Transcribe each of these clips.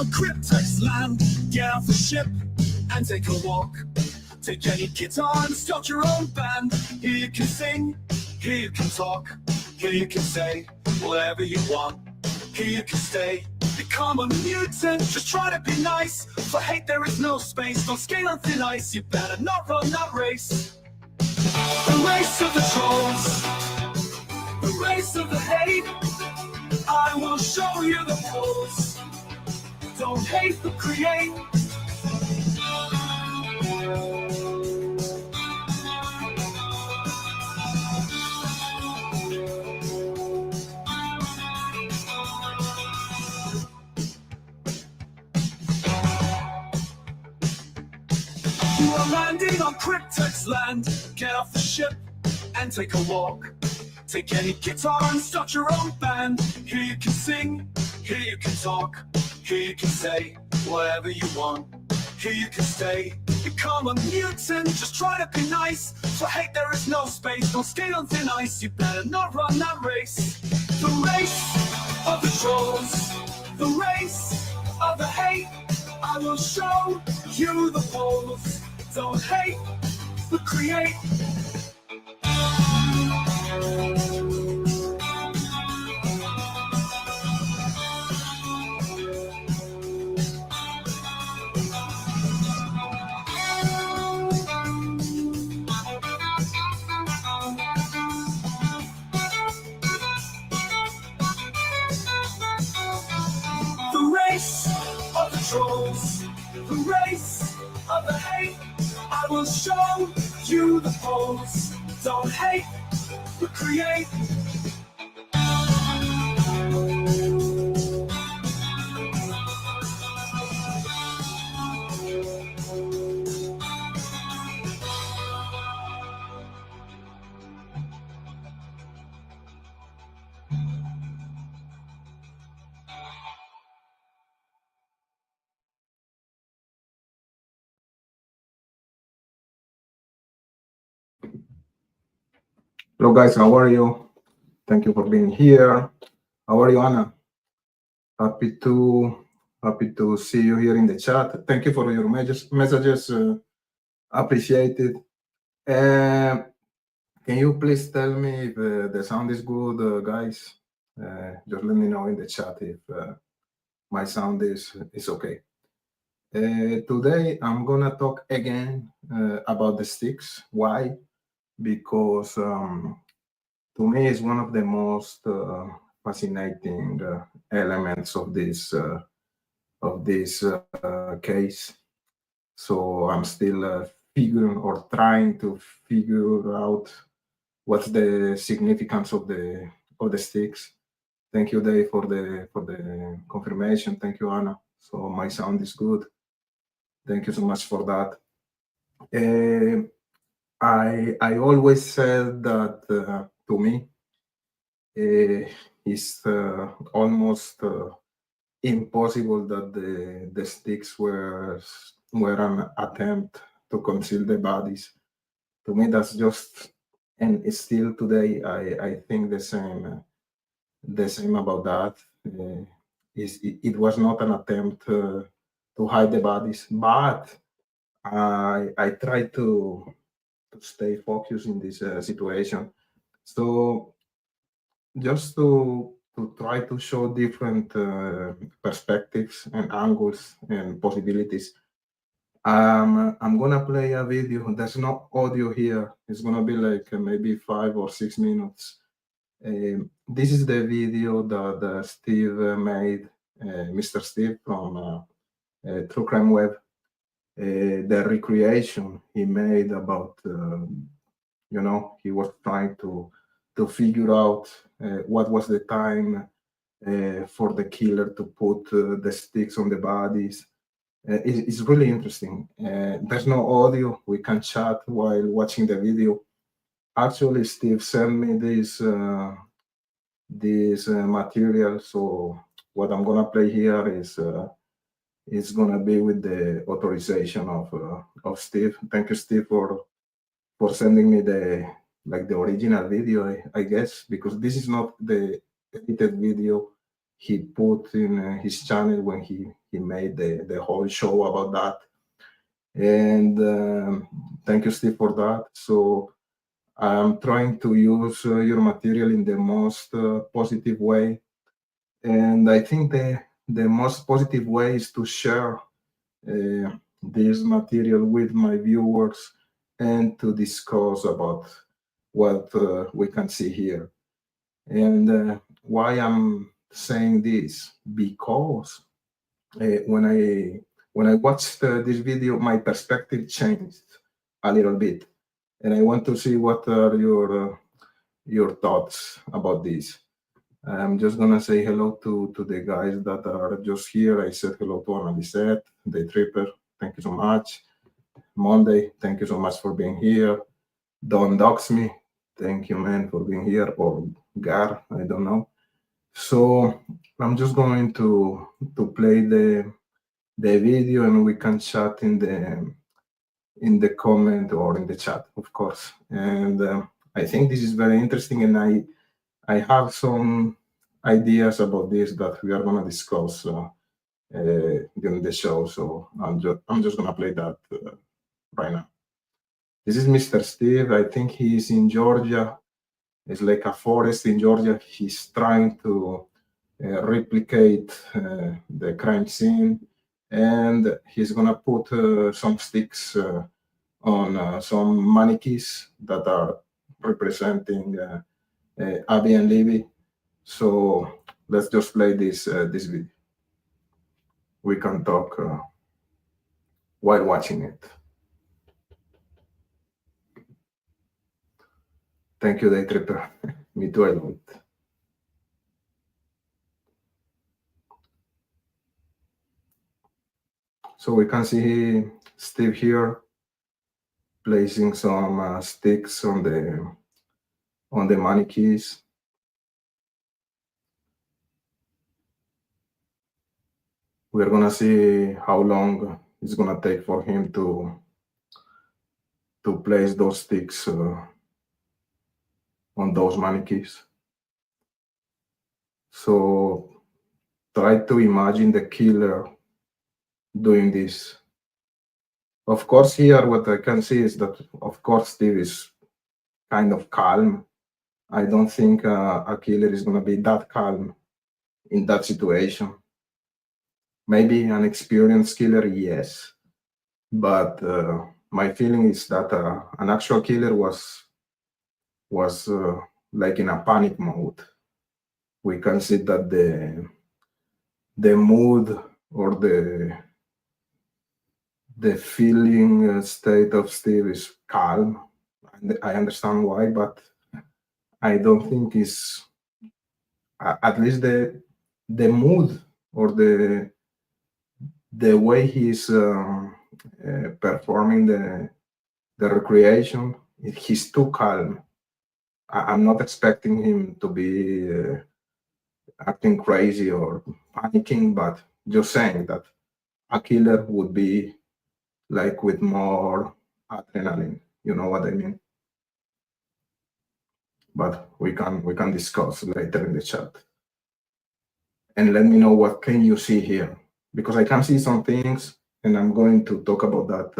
on cryptex land. Get off the ship and take a walk. Take any guitar and start your own band. Here you can sing, here you can talk, here you can say whatever you want. Here you can stay, become a mutant. Just try to be nice. For hate there is no space. Don't skate on thin ice. You better not run that race. The race of the trolls, the race of the hate. I will show you the rules. Don't hate but create. You are landing on cryptex land. Get off the ship and take a walk. Take any guitar and start your own band. Here you can sing, here you can talk, here you can say whatever you want. Here you can stay, become a mutant. Just try to be nice. For hate there is no space. Don't skate on thin ice. You better not run that race. The race of the trolls, the race of the hate. I will show you the poles. Don't hate, but create. The race of the trolls, the race of the hate. I will show you the poles. Don't hate, but create. Hello guys, how are you? Thank you for being here. How are you, Anna? Happy to see you here in the chat. Thank you for your messages. Appreciate it. Can you please tell me if the sound is good, guys? Just let me know in the chat if my sound is okay. Today I'm gonna talk again about the sticks. Why? Because to me it's one of the most fascinating elements of this case. So I'm still figuring or trying to figure out what's the significance of the sticks. Thank you, Dave, for the confirmation. Thank you, Anna. So my sound is good. Thank you so much for that. I always said that to me it's almost impossible that the sticks were an attempt to conceal the bodies. To me, that's just, and still today I think the same about that. It was not an attempt to hide the bodies, but I tried to stay focused in this situation. So just to try to show different perspectives and angles and possibilities, I'm gonna play a video. There's no audio here. It's gonna be like maybe 5 or 6 minutes. This is the video that Steve made, Mr. Steve from True Crime Web. The recreation he made about, he was trying to figure out what was the time for the killer to put the sticks on the bodies. It's really interesting. There's no audio. We can chat while watching the video. Actually, Steve sent me this material. So what I'm gonna play here is it's gonna be with the authorization of Steve. Thank you, Steve, for sending me the original video, I guess, because this is not the edited video he put in his channel when he he made the whole show about that. And thank you, Steve, for that. So I'm trying to use your material in the most positive way. And I think the most positive way is to share this material with my viewers and to discuss about what we can see here. And why I'm saying this? Because when I watched this video, my perspective changed a little bit, and I want to see what are your thoughts about this. I'm just gonna say hello to the guys that are just here. I said hello to Annalisette, the Tripper. Thank you so much. Monday, thank you so much for being here. Don Docs me, thank you, man, for being here. Or Gar, I don't know. So I'm just going to play the video, and we can chat in the comment or in the chat, of course. And I think this is very interesting, and I have some ideas about this that we are going to discuss during the show. So I'm just going to play that right now. This is Mr. Steve. I think he's in Georgia. It's like a forest in Georgia. He's trying to replicate the crime scene, and he's gonna put some sticks on some mannequins that are representing Abby and Libby. So let's just play this video. We can talk while watching it. Thank you, Day Tripper. Me too, I love it. So we can see Steve here placing some sticks on the mannequins. We're gonna see how long it's gonna take for him to place those sticks on those mannequins. So try to imagine the killer doing this. Of course, here what I can see is that, of course, Steve is kind of calm. I don't think a killer is gonna be that calm in that situation. Maybe an experienced killer, yes. But my feeling is that an actual killer was like in a panic mode. We can see that the mood or the feeling state of Steve is calm. I understand why, but I don't think it's at least the mood or the way he's performing the recreation. He's too calm. I'm not expecting him to be acting crazy or panicking, but just saying that a killer would be like with more adrenaline. You know what I mean? But we can discuss later in the chat. And let me know what can you see here, because I can see some things, and I'm going to talk about that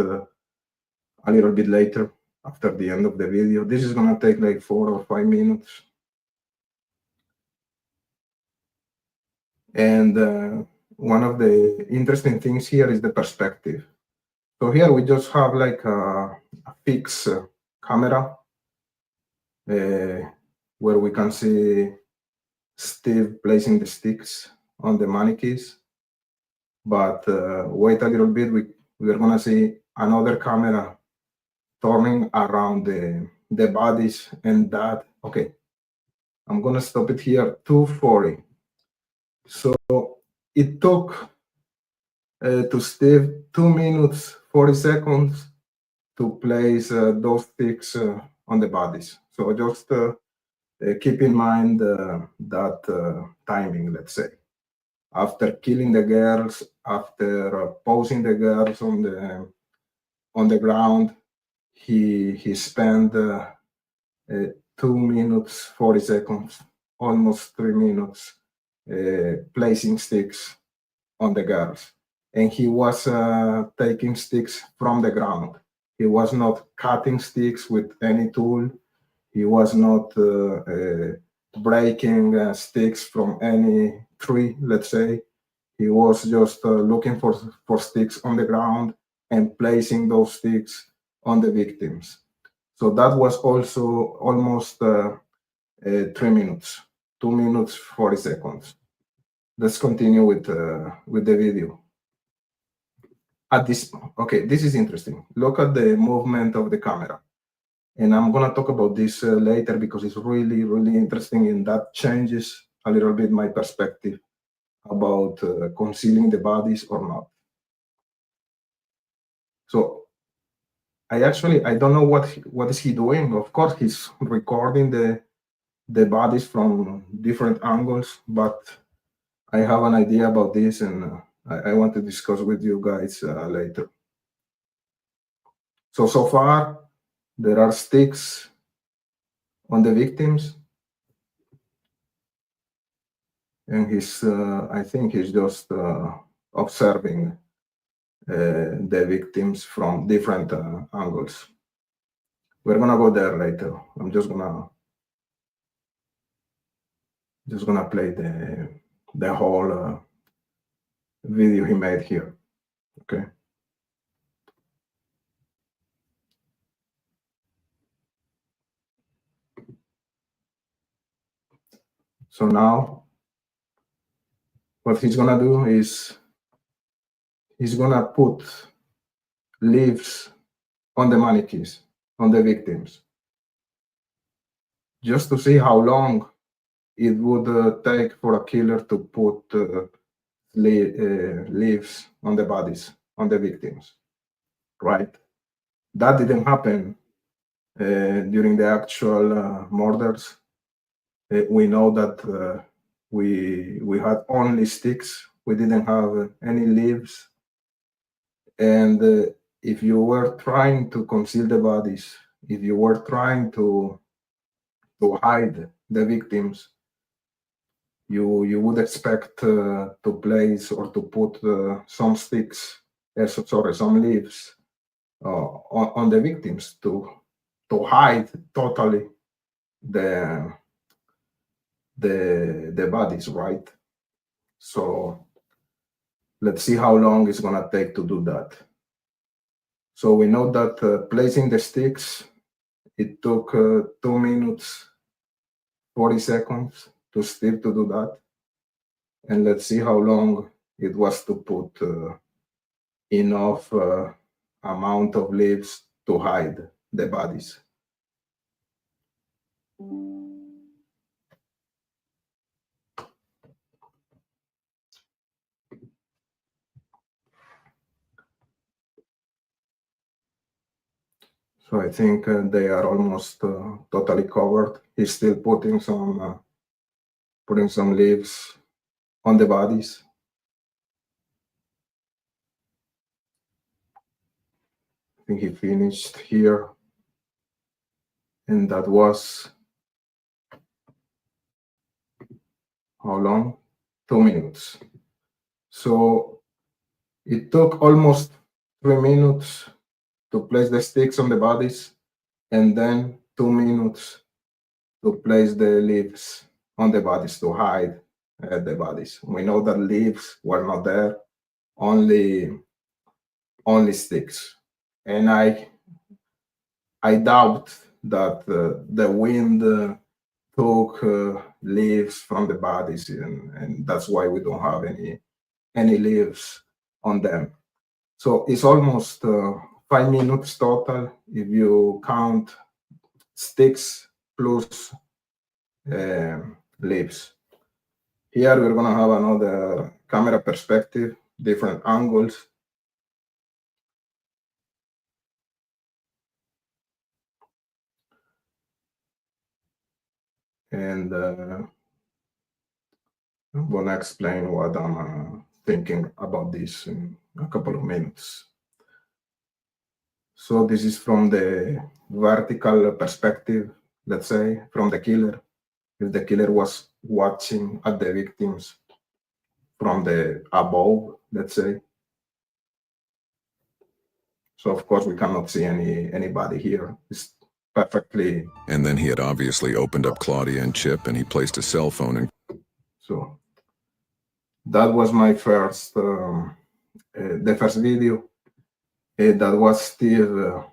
a little bit later after the end of the video. This is gonna take like 4 or 5 minutes. And one of the interesting things here is the perspective. So here we just have like a fixed camera where we can see Steve placing the sticks on the mannequins. But wait a little bit, we're gonna see another camera turning around the bodies, and that, okay, I'm gonna stop it here, 240. So it took to Steve 2 minutes 40 seconds to place those sticks on the bodies. So just keep in mind that timing, let's say. After killing the girls, after posing the girls on the ground, he spent 2 minutes 40 seconds, almost 3 minutes, placing sticks on the girls. and he was taking sticks from the ground. He was not cutting sticks with any tool. He was not breaking sticks from any tree, let's say. He was just looking for sticks on the ground and placing those sticks on the victims. So that was also almost 3 minutes, 2 minutes, 40 seconds. Let's continue with the video. At this, okay, this is interesting. Look at the movement of the camera. And I'm gonna talk about this later because it's really, really interesting, and that changes a little bit my perspective about concealing the bodies or not. So I don't know what is he doing. Of course, he's recording the bodies from different angles, but I have an idea about this, and I want to discuss with you guys later. So far, there are sticks on the victims, and I think he's just observing the victims from different angles. We're gonna go there later. I'm just gonna play the whole video he made here. Okay. So now, what he's gonna do is he's gonna put leaves on the mannequins, on the victims, just to see how long it would take for a killer to put leaves on the bodies, on the victims, right? That didn't happen during the actual murders. We know that we had only sticks. We didn't have any leaves. And if you were trying to conceal the bodies, if you were trying to hide the victims, you would expect to place or to put some sticks, some leaves on the victims to hide totally the bodies, right? So let's see how long it's gonna take to do that. So we know that placing the sticks, it took 2 minutes, 40 seconds to do that. And let's see how long it was to put enough amount of leaves to hide the bodies. So I think they are almost totally covered. He's still putting some leaves on the bodies. I think he finished here, and that was how long? 2 minutes. So it took almost 3 minutes to place the sticks on the bodies, and then 2 minutes to place the leaves on the bodies to hide the bodies. We know that leaves were not there, only sticks. And I doubt that the wind took leaves from the bodies, and that's why we don't have any leaves on them. So it's almost 5 minutes total if you count sticks plus leaves. Here we're gonna have another camera perspective, different angles. And I'm gonna explain what I'm thinking about this in a couple of minutes. So this is from the vertical perspective, let's say, from the killer. If the killer was watching at the victims from the above, let's say, So of course we cannot see anybody here. It's perfectly. And then he had obviously opened up Claudia and Chip, and he placed a cell phone in. So that was my first, the first video. That was still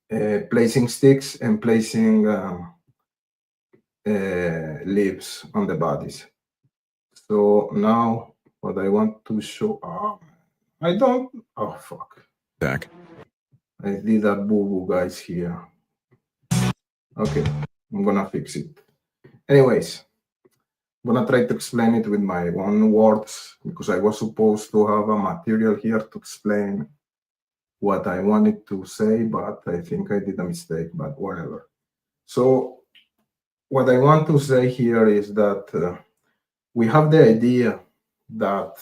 placing sticks and placing leaves on the bodies. So now what I want to show, oh fuck. Back. I did a boo-boo, guys, here. Okay, I'm gonna fix it. Anyways, I'm gonna try to explain it with my own words, because I was supposed to have a material here to explain what I wanted to say, but I think I did a mistake, but whatever. So what I want to say here is that we have the idea that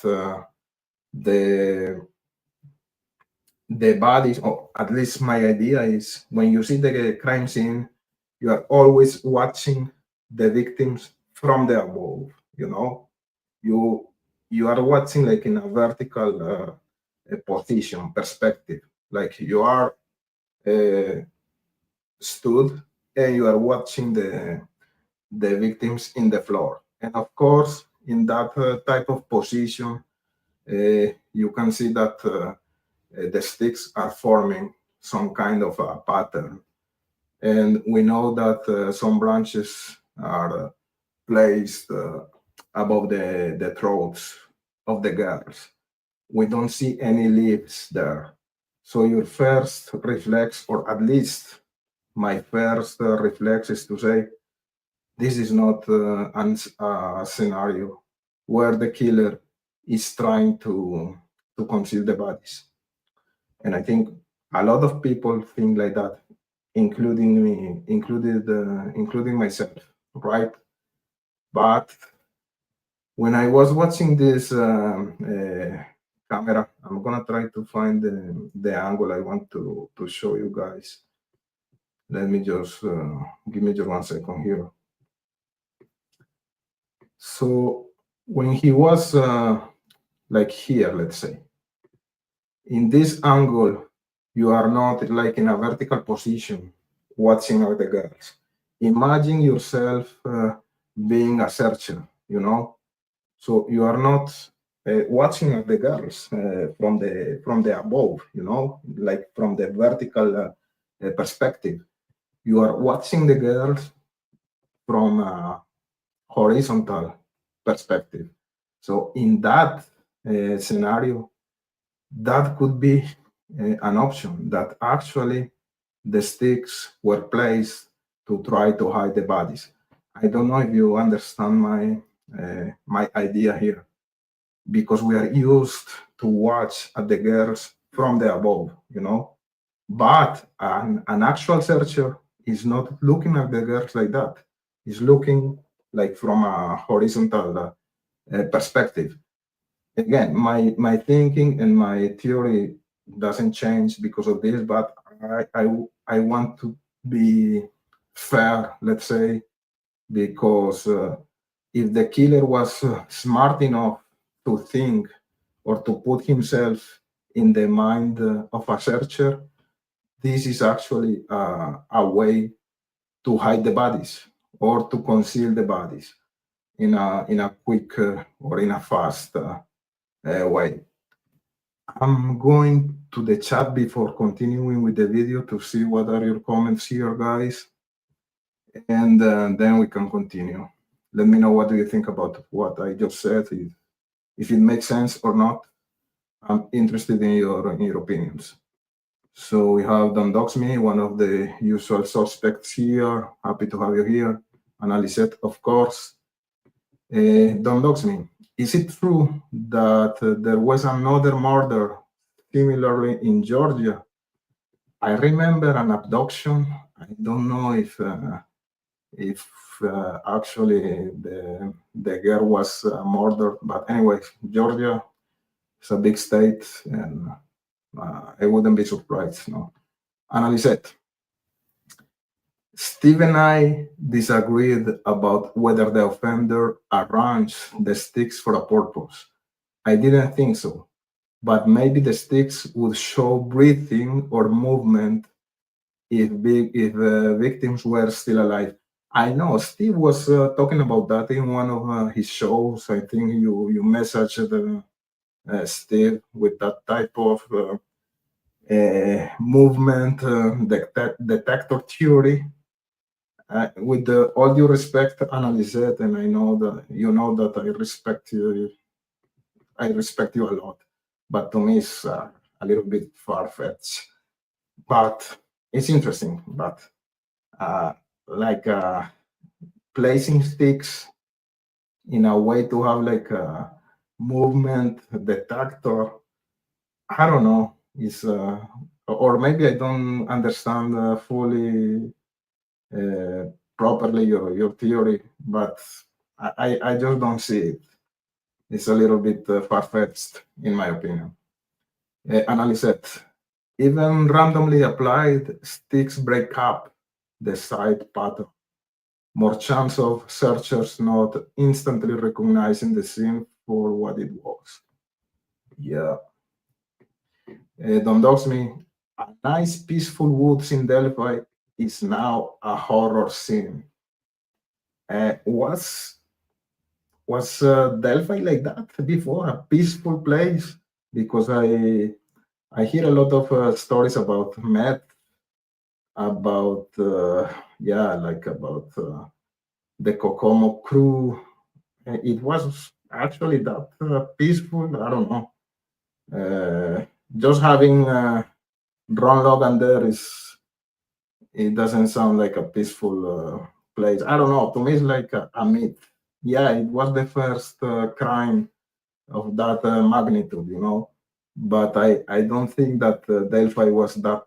the bodies, or at least my idea is, when you see the crime scene, you are always watching the victims from the above. You know, you are watching like in a vertical position, perspective, like you are stood and you are watching the victims in the floor. And of course, in that type of position, you can see that the sticks are forming some kind of a pattern. And we know that some branches are placed above the throats of the girls. We don't see any leaves there. So your first reflex, or at least my first reflex, is to say, this is not a scenario where the killer is trying to conceal the bodies. And I think a lot of people think like that, including me, including myself, right? But when I was watching this camera, I'm gonna try to find the angle I want to show you guys. Let me just give me just 1 second here. So when he was like here, let's say, in this angle, you are not like in a vertical position watching out the girls. Imagine yourself being a searcher, you know. So you are not watching at the girls from the above, you know, like from the vertical perspective. You are watching the girls from a horizontal perspective. So in that scenario, that could be an option, that actually the sticks were placed to try to hide the bodies. I don't know if you understand my idea here, because we are used to watch at the girls from the above, you know, but an actual searcher is not looking at the girls like that. He's looking like from a horizontal perspective. Again, my thinking and my theory doesn't change because of this, but I want to be fair, let's say, because if the killer was smart enough to think or to put himself in the mind of a searcher, this is actually a way to hide the bodies or to conceal the bodies in a quick or in a fast way. I'm going to the chat before continuing with the video to see what are your comments here, guys, and then we can continue. Let me know what do you think about what I just said, if it makes sense or not. I'm interested in your opinions. So we have Don Doxme, one of the usual suspects here. Happy to have you here. Analyset, of course. Don Doxme, is it true that there was another murder similarly in Georgia? I remember an abduction. I don't know if actually the girl was murdered, but anyway, Georgia is a big state, and I wouldn't be surprised. No. Analyset. Steve and I disagreed about whether the offender arranged the sticks for a purpose. I didn't think so. but maybe the sticks would show breathing or movement if the victims were still alive. I know Steve was talking about that in one of his shows. I think you messaged Steve with that type of movement detector theory. With all due respect, Annalise, and I know that you know that I respect you. I respect you a lot, but to me it's a little bit far fetched. But it's interesting. But uh, like placing sticks in a way to have like a movement detector, I don't know. Is or maybe I don't understand fully uh, properly your theory, but I just don't see it. It's a little bit far-fetched, in my opinion. Analyset. Even randomly applied, sticks break up the site pattern. More chance of searchers not instantly recognizing the scene for what it was. Yeah. Don't dox me. A nice peaceful woods in Delphi is now a horror scene. Was Delphi like that before? A peaceful place? Because I hear a lot of stories about meth, about yeah, like about the Kokomo crew. It was actually that peaceful. I don't know. Just having Ron Logan there it doesn't sound like a peaceful place. I don't know. To me, it's like a myth. Yeah, it was the first crime of that magnitude, you know. But I don't think that Delphi was that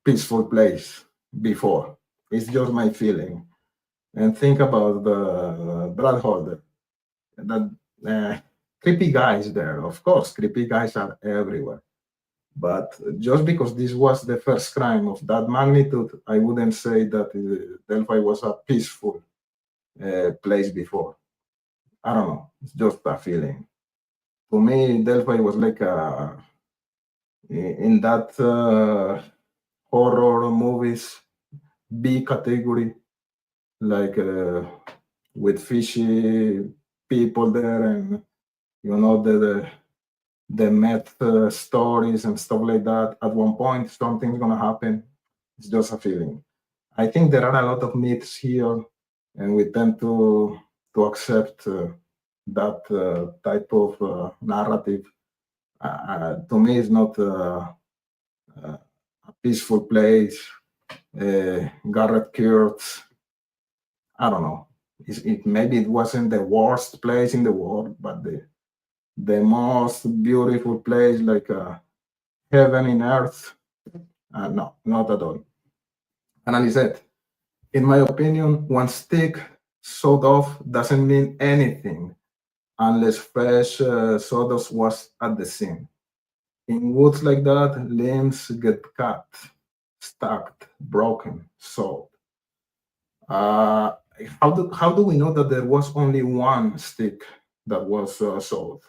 peaceful place before. It's just my feeling. And think about the Brad Holder. That creepy guys there. Of course, creepy guys are everywhere. But just because this was the first crime of that magnitude, I wouldn't say that Delphi was a peaceful place before. I don't know. It's just a feeling. To me, Delphi was like in that horror movies B category, like with fishy people there, and you know the meth stories and stuff like that. At one point, something's gonna happen. It's just a feeling. I think there are a lot of myths here, and we tend to accept that type of narrative. To me, it's not a peaceful place. Garrett Kurtz, I don't know. Maybe it wasn't the worst place in the world, but the most beautiful place, like heaven in earth. No, not at all. And I said, in my opinion, one stick sawed off doesn't mean anything unless fresh sawdust was at the scene. In woods like that, limbs get cut, stacked, broken, sawed. Uh, how do we know that there was only one stick that was sawed?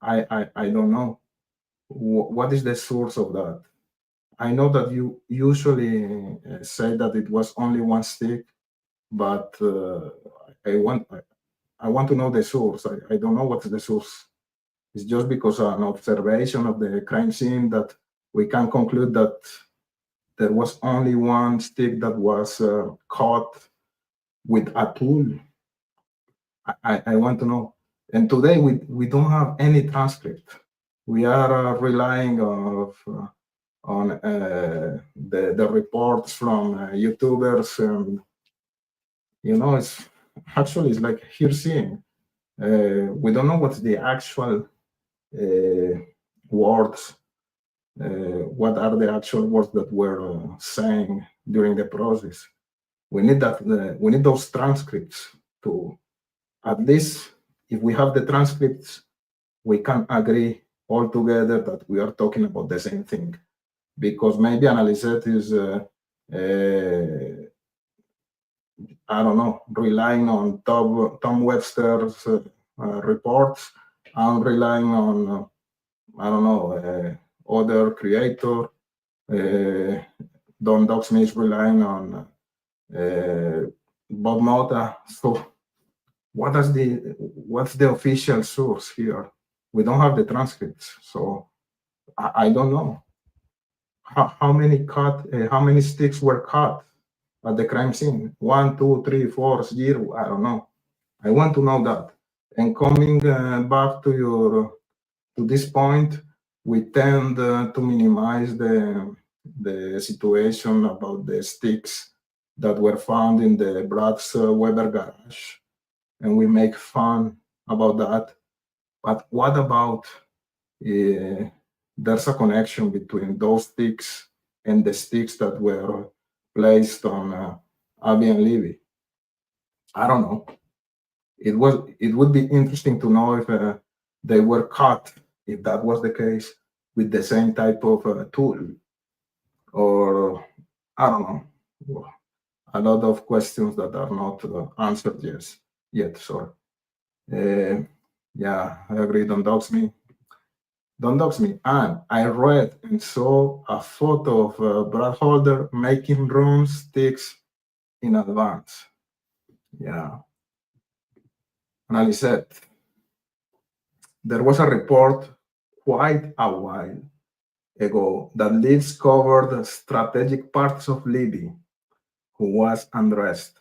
I don't know. What is the source of that? I know that you usually say that it was only one stick, but I want to know the source. I don't know what's the source. It's just because an observation of the crime scene that we can conclude that there was only one stick that was caught with a tool. I want to know. And today we don't have any transcript. We are relying on the reports from YouTubers, and you know, it's like hearsay. We don't know what's the actual words. What are the actual words that were saying during the process? We need that. We need those transcripts to at least, if we have the transcripts, we can agree all together that we are talking about the same thing. Because maybe Analyset is, I don't know, relying on Tom Webster's reports, I'm relying on, I don't know, other creator. Don Doxme is relying on Bob Mota. So what's the official source here? We don't have the transcripts, so I don't know how many sticks were cut at the crime scene. 1, 2, 3, 4, 0. I don't know. I want to know that. And coming back to this point, we tend to minimize the situation about the sticks that were found in the Brad's Weber garage, and we make fun about that. But what about there's a connection between those sticks and the sticks that were placed on Abby and Levy? I don't know. It would be interesting to know if they were cut, if that was the case, with the same type of tool, or I don't know. A lot of questions that are not answered yet. Sorry. Yeah, I agree. Don't dox me. And I read and saw a photo of Brad Holder making drumsticks in advance. Yeah. And I said, there was a report quite a while ago that Leeds covered strategic parts of Libby, who was undressed.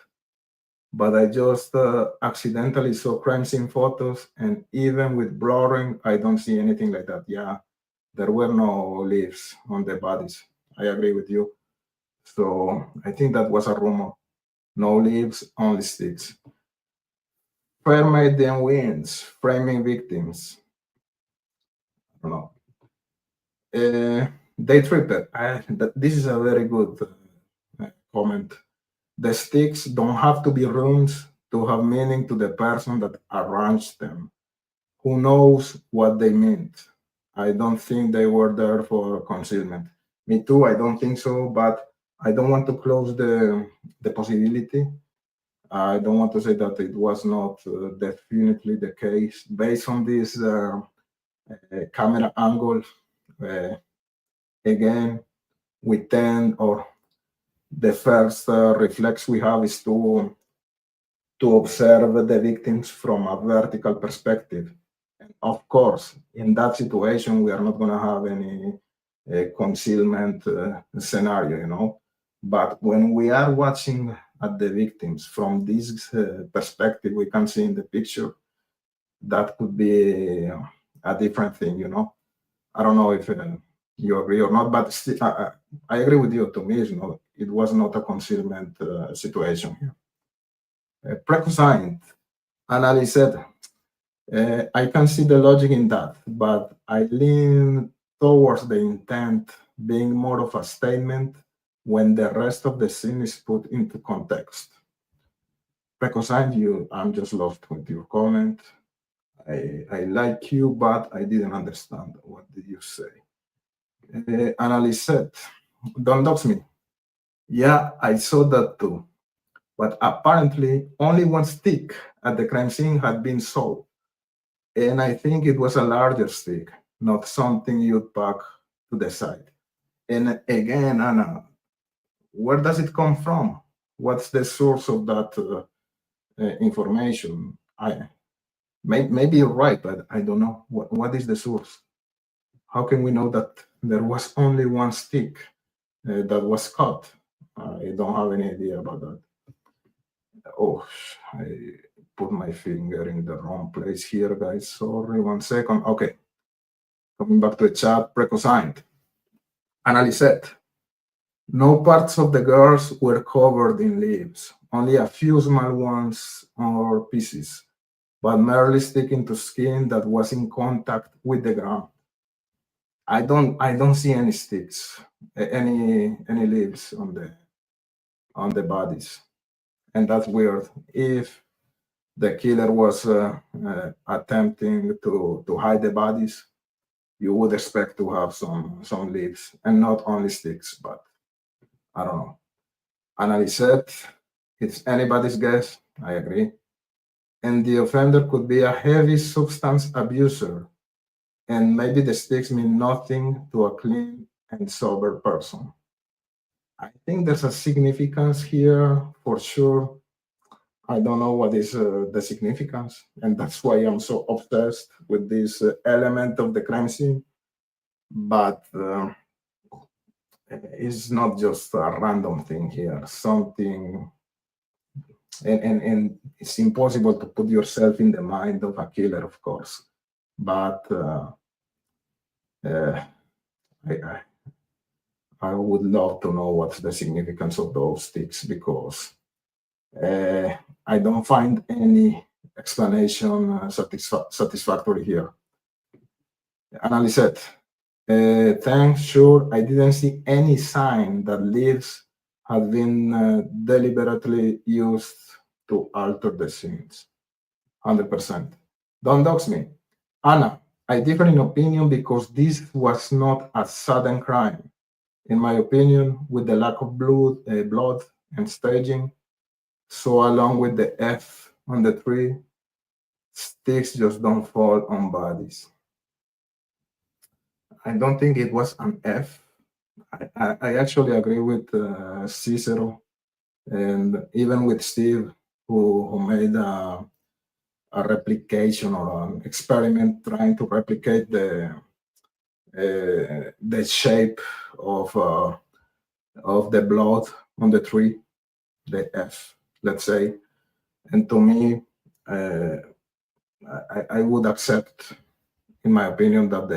But I just accidentally saw crime scene photos, and even with blurring, I don't see anything like that. Yeah, there were no leaves on the bodies. I agree with you. So I think that was a rumor. No leaves, only sticks. Fair made them wins, framing victims. I don't know. They tripped it. This is a very good comment. The sticks don't have to be runes to have meaning to the person that arranged them. Who knows what they meant? I don't think they were there for concealment. Me too, I don't think so, but I don't want to close the possibility. I don't want to say that it was not definitely the case. Based on this camera angle, again, we tend, or the first reflex we have is to observe the victims from a vertical perspective. And of course, in that situation, we are not going to have any concealment scenario, you know. But when we are watching at the victims from this perspective, we can see in the picture, that could be a different thing, you know. I don't know if you agree or not, but still, I agree with you. To me, it was not a concealment situation here. Preconsent, Anali said, I can see the logic in that, but I lean towards the intent being more of a statement when the rest of the scene is put into context. Preconsent, I'm just lost with your comment. I like you, but I didn't understand. What did you say? Annalise said, don't dox me. Yeah, I saw that too. But apparently, only one stick at the crime scene had been sold. And I think it was a larger stick, not something you'd pack to the side. And again, Anna, where does it come from? What's the source of that information? Maybe you're right, but I don't know. What is the source? How can we know that there was only one stick that was cut? I don't have any idea about that. Oh, I put my finger in the wrong place here, guys. Sorry, 1 second. Okay. Coming back to the chat, preconsent. Analyset. No parts of the girls were covered in leaves, only a few small ones or pieces, but merely sticking to skin that was in contact with the ground. I don't see any sticks, any leaves on the bodies, and that's weird. If the killer was attempting to hide the bodies, you would expect to have some leaves and not only sticks, but I don't know. Analyse said, it's anybody's guess. I agree. and the offender could be a heavy substance abuser, and maybe the sticks mean nothing to a clean and sober person. I think there's a significance here for sure. I don't know what is the significance, and that's why I'm so obsessed with this element of the crime scene. But it's not just a random thing here. Something, and it's impossible to put yourself in the mind of a killer, of course. But I, I would love to know what's the significance of those sticks, because I don't find any explanation satisfactory here. Analyzed. Thanks, sure. I didn't see any sign that leaves had been deliberately used to alter the scenes. 100%. Don't dox me. Anna, I differ in opinion because this was not a sudden crime. In my opinion, with the lack of blood and staging, so along with the F on the tree, sticks just don't fall on bodies. I don't think it was an F. I actually agree with Cicero and even with Steve, who made a replication or an experiment trying to replicate the shape of the blood on the tree, the F, let's say. And to me, I would accept, in my opinion, that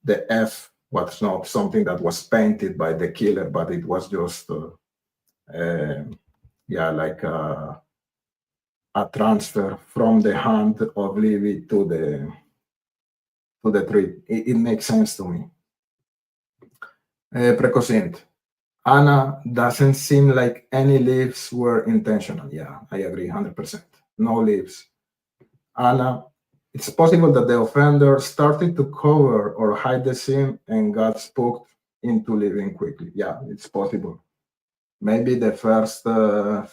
the F was not something that was painted by the killer, but it was just, like a transfer from the hand of Levy to the tree. It makes sense to me. Precocint. Anna, doesn't seem like any leaves were intentional. Yeah, I agree 100%. No leaves. Anna, it's possible that the offender started to cover or hide the scene and got spooked into leaving quickly. Yeah, it's possible. Maybe the first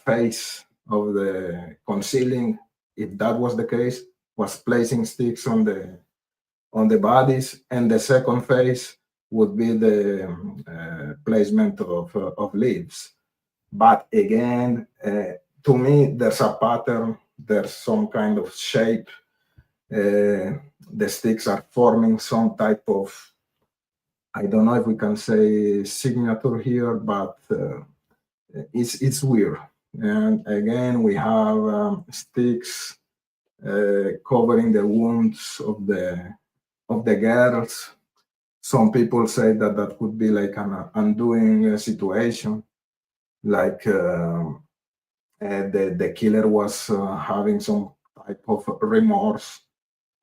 phase of the concealing, if that was the case, was placing sticks on the bodies, and the second phase would be the placement of leaves. But again, to me, there's a pattern, there's some kind of shape. The sticks are forming some type of, I don't know if we can say signature here, but it's weird. And again, we have sticks covering the wounds of the girls. Some people say that could be like an undoing situation, like the killer was having some type of remorse,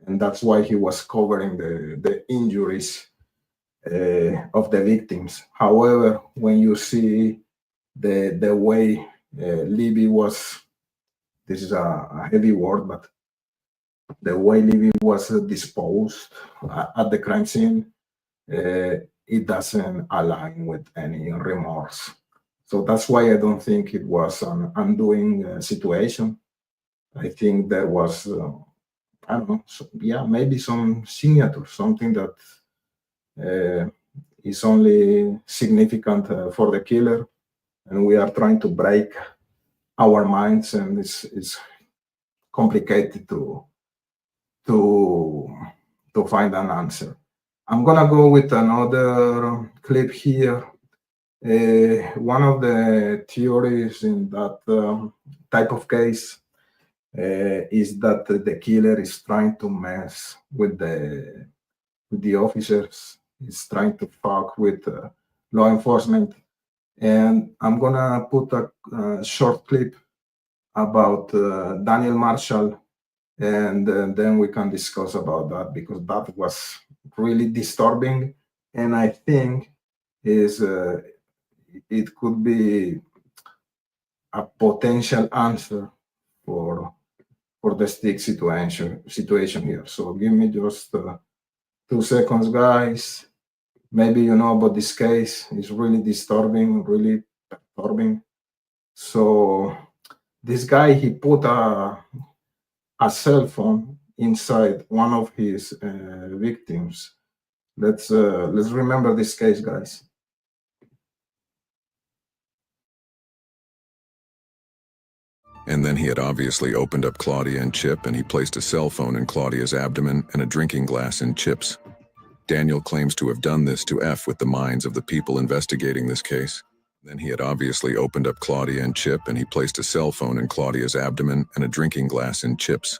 and that's why he was covering the injuries of the victims. However, when you see the way Libby was, this is a heavy word, but the way Libby was disposed at the crime scene, it doesn't align with any remorse. So that's why I don't think it was an undoing situation. I think there was, I don't know, maybe some signature, something that is only significant for the killer, and we are trying to break our minds, and it's complicated to find an answer. I'm gonna go with another clip here. One of the theories in that type of case is that the killer is trying to mess with the officers. He's trying to fuck with law enforcement. And I'm gonna put a short clip about Daniel Marshall, and then we can discuss about that, because that was really disturbing, and I think it could be a potential answer for the stick situation here. So give me just 2 seconds, guys. Maybe you know about this case. It's really disturbing, really perturbing. So this guy, he put a a cell phone inside one of his victims. Let's remember this case, guys. And then he had obviously opened up Claudia and Chip, and he placed a cell phone in Claudia's abdomen and a drinking glass in Chip's. Daniel claims to have done this to F with the minds of the people investigating this case. Then he had obviously opened up Claudia and Chip, and he placed a cell phone in Claudia's abdomen and a drinking glass in Chip's.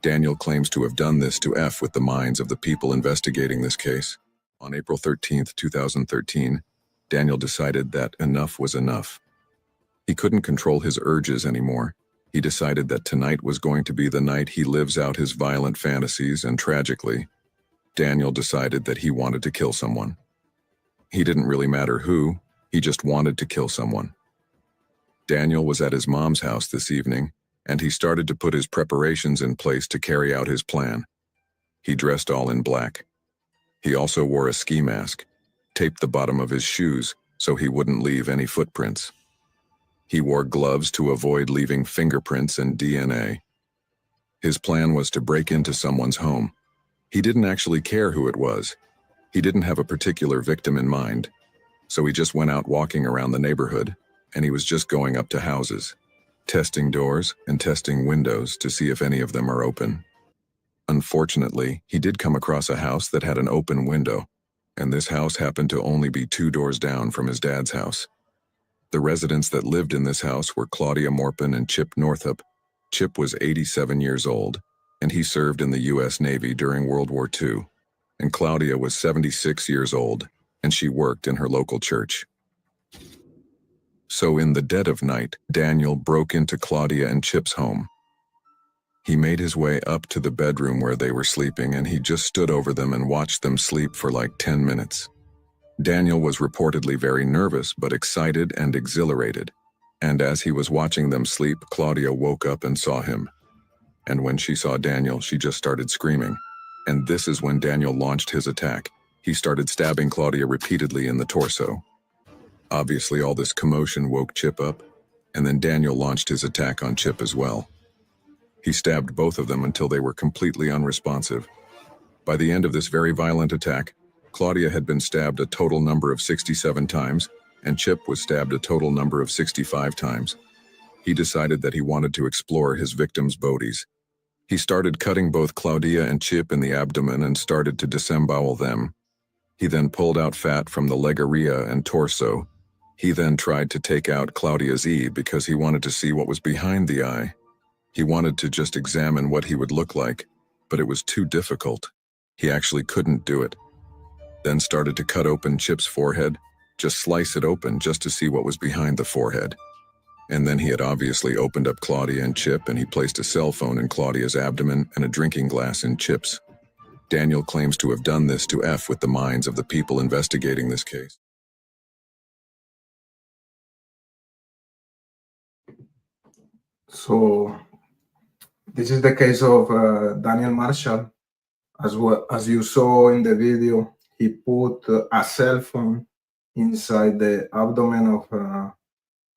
Daniel claims to have done this to F with the minds of the people investigating this case. On April 13th, 2013, Daniel decided that enough was enough. He couldn't control his urges anymore. He decided that tonight was going to be the night he lives out his violent fantasies, and tragically, Daniel decided that he wanted to kill someone. He didn't really matter who, he just wanted to kill someone. Daniel was at his mom's house this evening, and he started to put his preparations in place to carry out his plan. He dressed all in black. He also wore a ski mask, taped the bottom of his shoes so he wouldn't leave any footprints. He wore gloves to avoid leaving fingerprints and DNA. His plan was to break into someone's home. He didn't actually care who it was. He didn't have a particular victim in mind. So he just went out walking around the neighborhood, and he was just going up to houses, testing doors and testing windows to see if any of them are open. Unfortunately, he did come across a house that had an open window, and this house happened to only be 2 doors down from his dad's house. The residents that lived in this house were Claudia Morpin and Chip Northup. Chip was 87 years old, and he served in the U.S. Navy during World War II. And Claudia was 76 years old, and she worked in her local church. So in the dead of night, Daniel broke into Claudia and Chip's home. He made his way up to the bedroom where they were sleeping, and he just stood over them and watched them sleep for like 10 minutes. Daniel was reportedly very nervous but excited and exhilarated, and as he was watching them sleep, Claudia woke up and saw him. And when she saw Daniel, she just started screaming. And this is when Daniel launched his attack. He started stabbing Claudia repeatedly in the torso. Obviously, all this commotion woke Chip up, and then Daniel launched his attack on Chip as well. He stabbed both of them until they were completely unresponsive. By the end of this very violent attack, Claudia had been stabbed a total number of 67 times, and Chip was stabbed a total number of 65 times. He decided that he wanted to explore his victims' bodies. He started cutting both Claudia and Chip in the abdomen and started to disembowel them. He then pulled out fat from the leg area and torso. He then tried to take out Claudia's eye because he wanted to see what was behind the eye. He wanted to just examine what he would look like, but it was too difficult. He actually couldn't do it. Then started to cut open Chip's forehead, just slice it open just to see what was behind the forehead. And then he had obviously opened up Claudia and Chip, and he placed a cell phone in Claudia's abdomen and a drinking glass in Chip's. Daniel claims to have done this to F with the minds of the people investigating this case. So this is the case of Daniel Marshall. As well as you saw in the video, he put a cell phone inside the abdomen of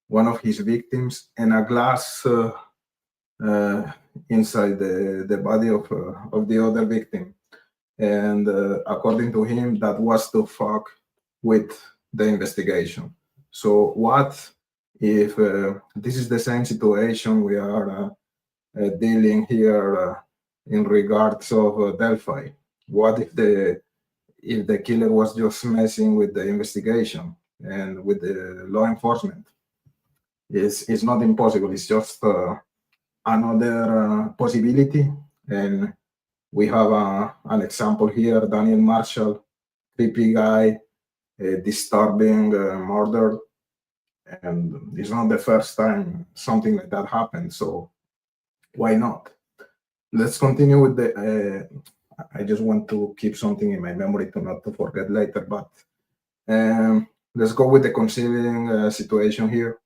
one of his victims and a glass inside the body of the other victim. And according to him, that was to fuck with the investigation. So what if this is the same situation we are dealing here in regards of Delphi? What if the killer was just messing with the investigation and with the law enforcement? It's not impossible. It's just another possibility. And we have an example here: Daniel Marshall, creepy guy, disturbing murder, and it's not the first time something like that happened. So why not? Let's continue with the. I just want to keep something in my memory to not to forget later. But let's go with the concealing situation here.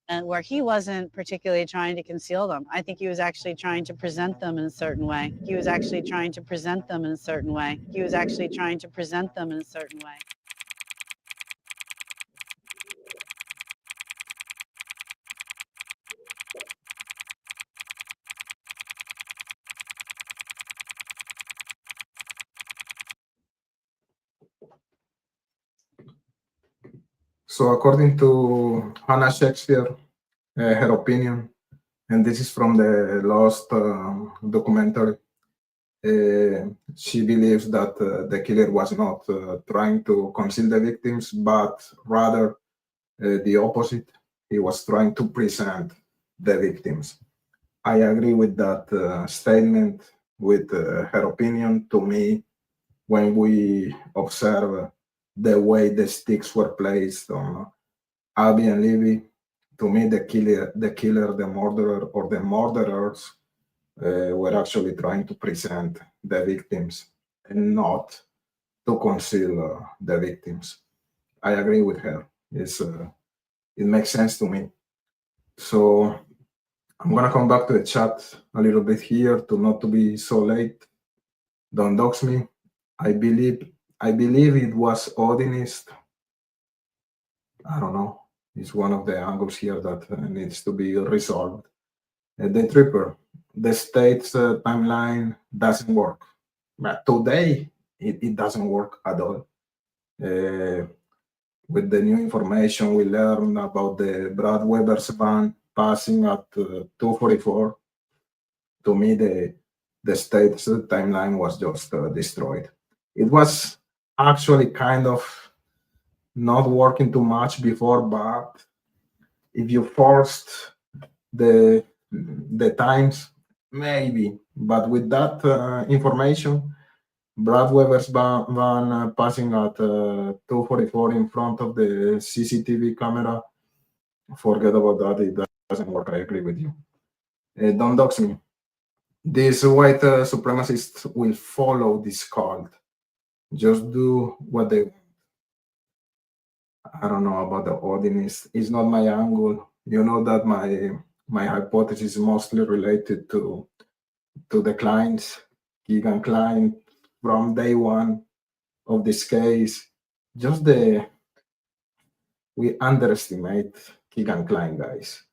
And where he wasn't particularly trying to conceal them. I think he was actually trying to present them in a certain way. He was actually trying to present them in a certain way. He was actually trying to present them in a certain way. So according to Hannah Shakespeare, her opinion, and this is from the last documentary, she believes that the killer was not trying to conceal the victims, but rather the opposite. He was trying to present the victims. I agree with that statement, with her opinion. To me, when we observe the way the sticks were placed on Abby and Libby, to me, the murderer, or the murderers were actually trying to present the victims and not to conceal the victims. I agree with her. It makes sense to me. So I'm gonna come back to the chat a little bit here to not to be so late. Don't dox me. I believe it was Odinist. I don't know. It's one of the angles here that needs to be resolved. The Tripper, the state's timeline doesn't work. But today, it doesn't work at all. With the new information we learned about the Brad Weber's van passing at 2:44, to me, the state's timeline was just destroyed. It was actually kind of not working too much before, but if you forced the times, maybe. But with that information, Brad Weber's van passing at 2:44 in front of the CCTV camera, forget about that. It doesn't work. I agree with you. Don't dox me. These white supremacists will follow this cult. Just do what they want. I don't know about the audience. It's not my angle. You know that my hypothesis is mostly related to the clients, Keegan Klein, from day one of this case. Just we underestimate Keegan Klein, guys.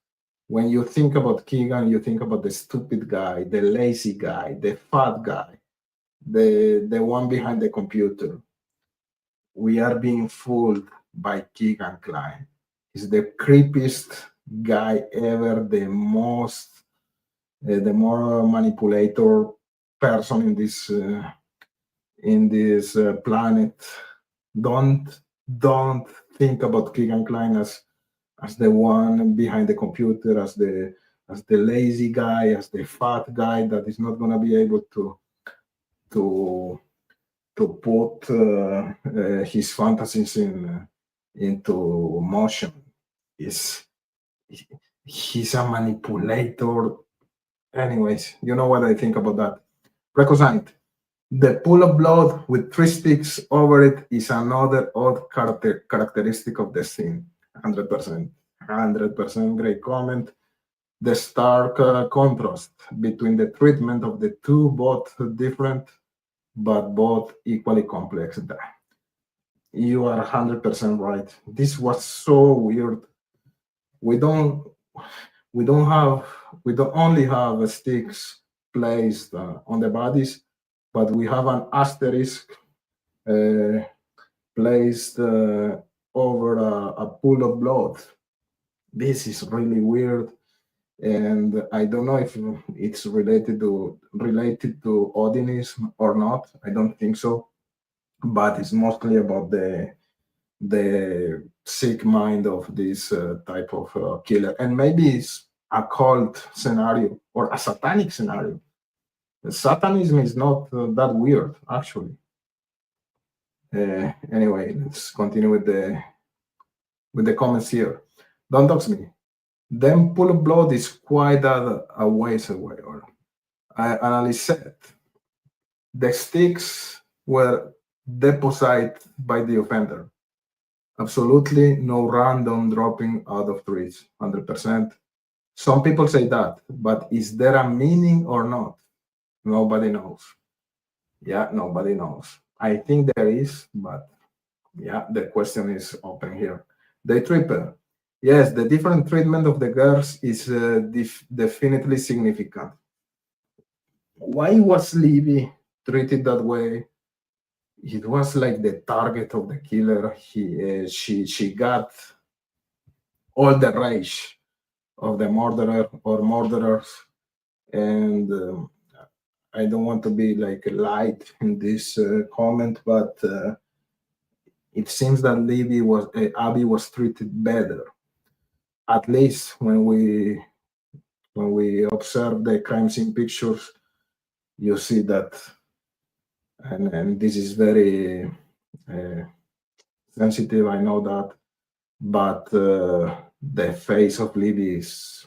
When you think about Keegan, you think about the stupid guy, the lazy guy, the fat guy, the one behind the computer. We are being fooled by Keegan Klein. He's the creepiest guy ever, the more manipulator person in this planet. Don't think about Keegan Klein as the one behind the computer, as the lazy guy, as the fat guy that is not going to be able to put his fantasies into motion. He's a manipulator. Anyways, you know what I think about that. Recosite. The pool of blood with 3 sticks over it is another odd characteristic of the scene. 100%. 100% great comment. The stark contrast between the treatment of the two, both different but both equally complex. You are 100% right. This was so weird. We don't only have sticks placed on the bodies, but we have an asterisk placed over a pool of blood. This is really weird, and I don't know if it's related to Odinism or not. I don't think so, but it's mostly about the sick mind of this type of killer, and maybe it's a cult scenario or a satanic scenario. Satanism is not that weird, actually. Anyway, let's continue with the comments here. Don't dox me. Then pool of blood is quite a ways away. Or I analyzed the sticks were deposited by the offender. Absolutely no random dropping out of trees, 100%. Some people say that, but is there a meaning or not? Nobody knows. Yeah, nobody knows. I think there is, but yeah, the question is open here. The triple. Yes, the different treatment of the girls is definitely significant. Why was Libby treated that way it was like the target of the killer. She got all the rage of the murderer or murderers, and I don't want to be like light in this comment, but it seems that Abby was treated better. At least when we observe the crime scene pictures, you see that, and this is very uh, sensitive. I know that, but the face of Libby is,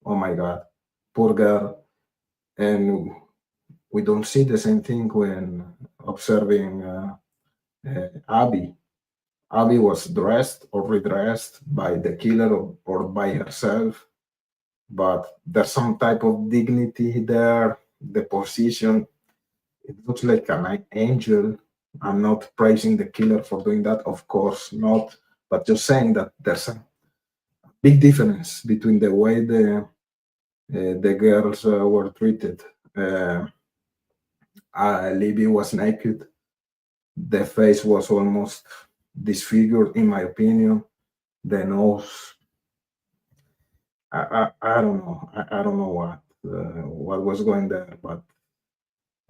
oh my God, poor girl, and we don't see the same thing when observing Abby. Abby was dressed or redressed by the killer or by herself, but there's some type of dignity there. The position, it looks like an angel. I'm not praising the killer for doing that, of course not, but just saying that there's a big difference between the way the girls were treated. Libby was naked. The face was almost disfigured, in my opinion. The nose, I don't know. I don't know what was going there, but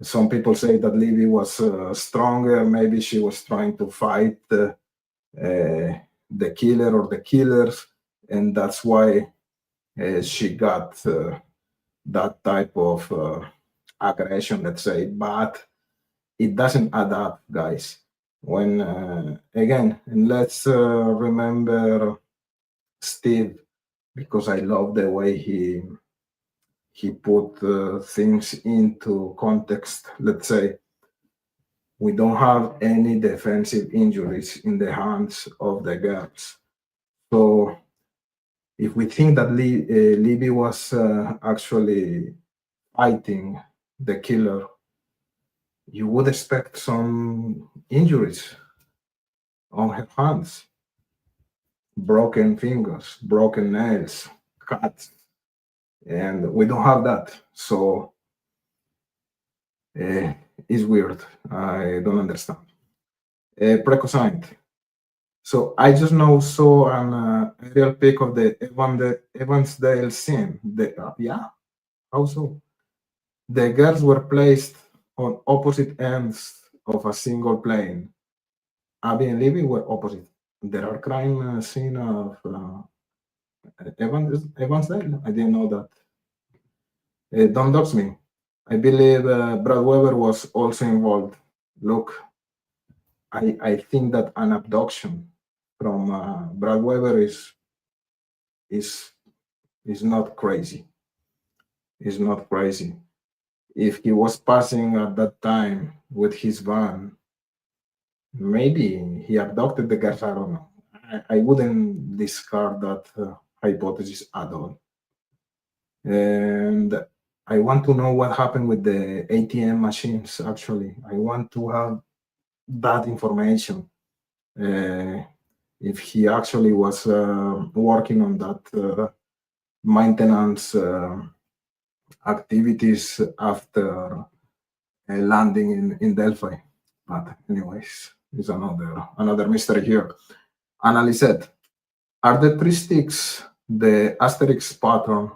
some people say that Libby was stronger. Maybe she was trying to fight the killer or the killers, and that's why she got that type of aggression, let's say. But it doesn't add up, guys. When again, and let's remember Steve, because I love the way he put things into context. Let's say we don't have any defensive injuries in the hands of the girls. So if we think that Libby was actually fighting the killer, you would expect some injuries on her hands, broken fingers, broken nails, cuts, and we don't have that. So it's weird. I don't understand. Precosint. So I just now saw an aerial pic of the Evansdale scene. Yeah, how so? The girls were placed on opposite ends of a single plane. Abby and Libby were opposite. There are crime scene of Evansdale. I didn't know that. Don't dox me. I believe Brad Weber was also involved. Look, I think that an abduction from Brad Weber is not crazy. Is not crazy. If he was passing at that time with his van, maybe he abducted the girls. I don't know. I wouldn't discard that hypothesis at all. And I want to know what happened with the ATM machines. Actually, I want to have that information. If he actually was working on that maintenance activities after landing in Delphi. But anyways, it's another mystery here. Annalise said, are the three sticks the asterisk pattern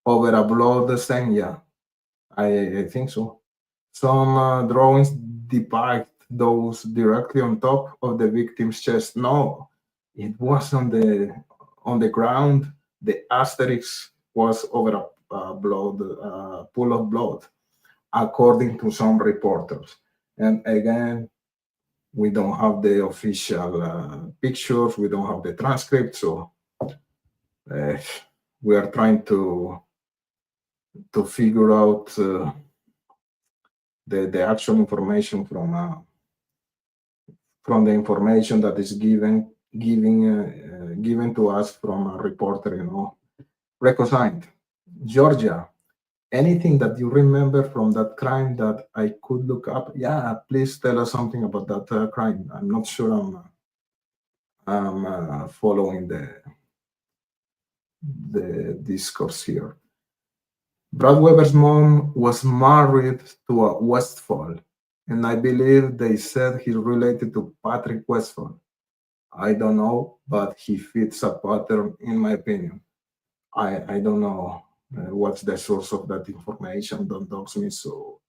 over a blood stain? Yeah, I think so. Some drawings depict those directly on top of the victim's chest. No, it was on the ground. The asterisk was over a pool of blood, according to some reporters. And again, we don't have the official pictures. We don't have the transcript, so we are trying to figure out the actual information from the information that is given to us from a reporter. Recosigned. Georgia, anything that you remember from that crime that I could look up? Yeah, please tell us something about that crime. I'm not sure I'm following the discourse here. Brad Weber's mom was married to a Westfall. and I believe they said he's related to Patrick Westphal. I don't know, but he fits a pattern, in my opinion. I don't know what's the source of that information. Don't dox me, so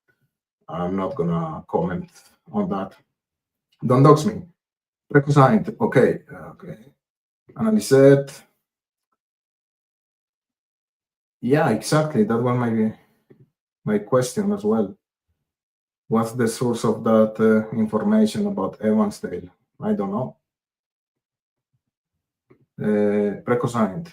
I'm not gonna comment on that. Don't dox me. Precosine, okay, okay. Analyset. Yeah, exactly. That was my question as well. What's the source of that information about Evansdale? I don't know. Precosine.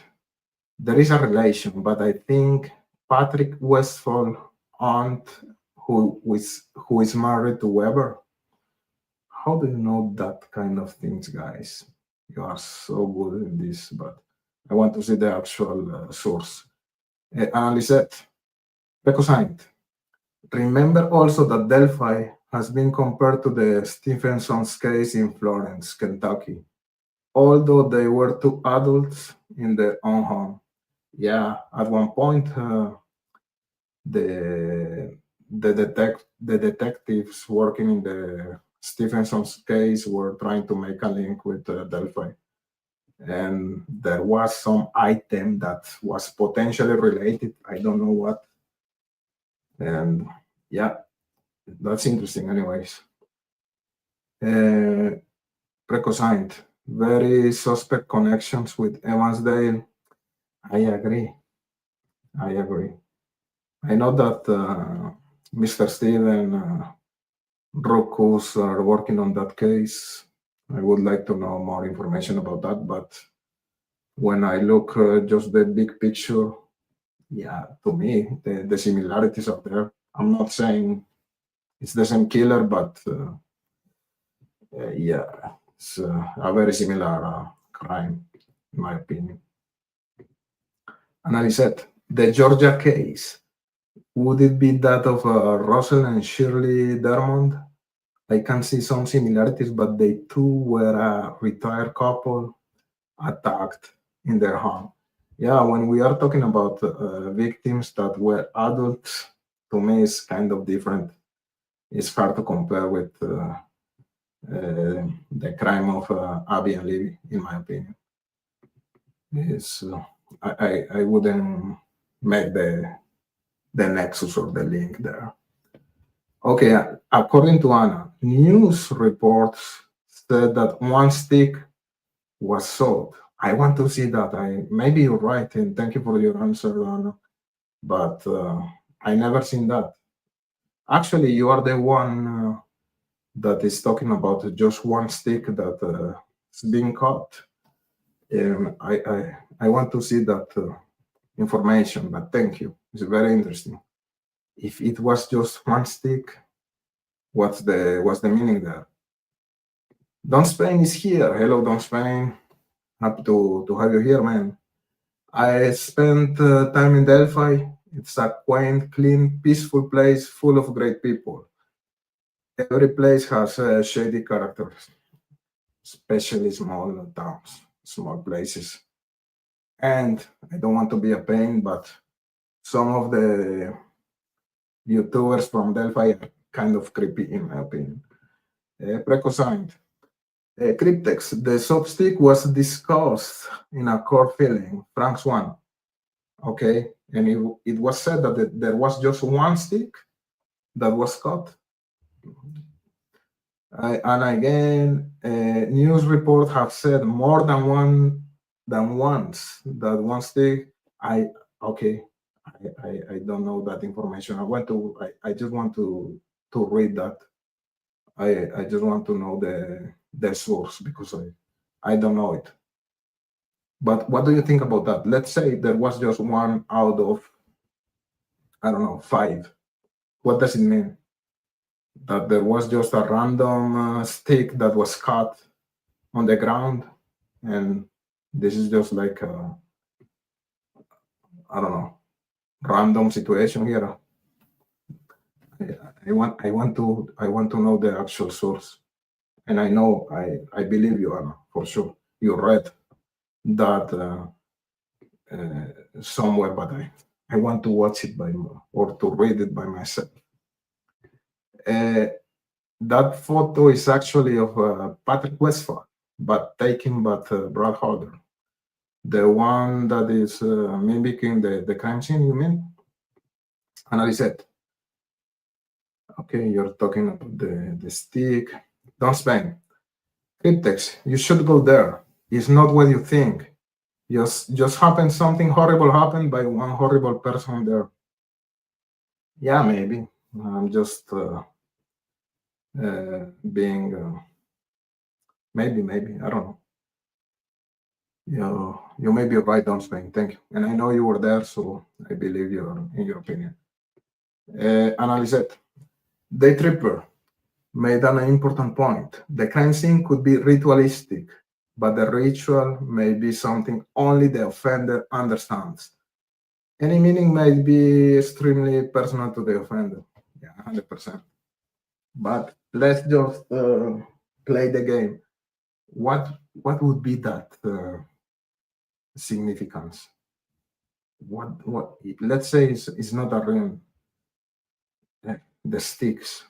There is a relation, but I think Patrick Westphal aunt who is married to Weber. How do you know that kind of things, guys? You are so good in this, but I want to see the actual source. Analyset. Precosine. Remember also that Delphi has been compared to the Stephenson's case in Florence, Kentucky, although they were two adults in their own home. Yeah, at one point, the the detectives working in the Stephenson's case were trying to make a link with Delphi, and there was some item that was potentially related. I don't know what, and yeah, that's interesting. Anyways, Precosine, very suspect connections with Evansdale. I agree. I agree. I know that Mr. Steven Rokus are working on that case. I would like to know more information about that, but when I look just the big picture, yeah, to me, the similarities are there. I'm not saying it's the same killer, but yeah, it's a very similar crime, in my opinion. Analyset, the Georgia case, would it be that of Russell and Shirley Dermond? I can see some similarities, but they too were a retired couple attacked in their home. Yeah, when we are talking about victims that were adults, to me it's kind of different. It's hard to compare with the crime of Abby and Libby, in my opinion. It's, I wouldn't make the nexus or the link there. Okay, according to Anna, news reports said that one stick was sold. I want to see that. Maybe you're right, and thank you for your answer, Anna. But I never seen that. Actually, you are the one that is talking about just one stick that is being caught. I want to see that information, but thank you. It's very interesting. If it was just one stick, what's the meaning there? Don Spain is here. Hello, Don Spain. Happy to have you here, man. I spent time in Delphi. It's a quaint, clean, peaceful place full of great people. Every place has shady characters, especially small towns, small places. And I don't want to be a pain, but some of the YouTubers from Delphi are kind of creepy, in my opinion. Precosine. Cryptex, the substick was discussed in a court filing, Frank's one. Okay, and it was said that there was just one stick that was caught. And again, news reports have said more than once that one stick. I don't know that information. I just want to read that. I just want to know the source because I don't know it. But what do you think about that? Let's say there was just one out of, I don't know, 5. What does it mean? That there was just a random stick that was cut on the ground, and this is just like I don't know, random situation here. I want to know the actual source, and I believe you, Anna, for sure. You read that somewhere, but I want to watch it or to read it by myself. that photo is actually of Patrick Westphal, but taken by Brad Holder. The one that is mimicking the crime scene, you mean? Analyze it. Okay, you're talking about the stick. Don't spend. Cryptex, you should go there. It's not what you think. Just happened, something horrible happened by one horrible person there. Yeah, maybe. I'm just being maybe, I don't know. You may be right on Spain. Thank you. And I know you were there, so I believe in your opinion. Analyze it. Day Tripper made an important point. The crime scene could be ritualistic, but the ritual may be something only the offender understands. Any meaning may be extremely personal to the offender. Yeah, 100%. But let's just play the game. What would be that significance? What? Let's say it's not a ring. The sticks.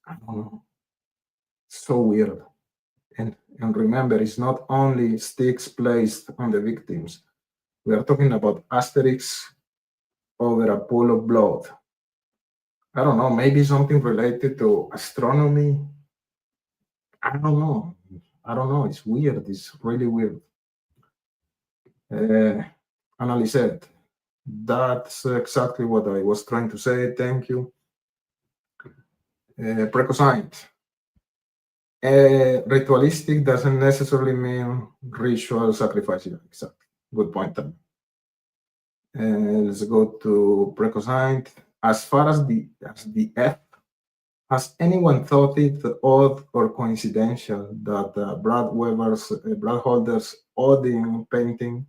I don't know. So weird. And remember, it's not only sticks placed on the victims. We are talking about Asterix over a pool of blood. I don't know, maybe something related to astronomy. I don't know. It's weird. It's really weird. Analyze it. That's exactly what I was trying to say. Thank you. Precosine. Ritualistic doesn't necessarily mean ritual sacrifice. Yeah, exactly. Good point. Let's go to Precosine. As far as the F, has anyone thought it odd or coincidental that Brad Holder's Odin painting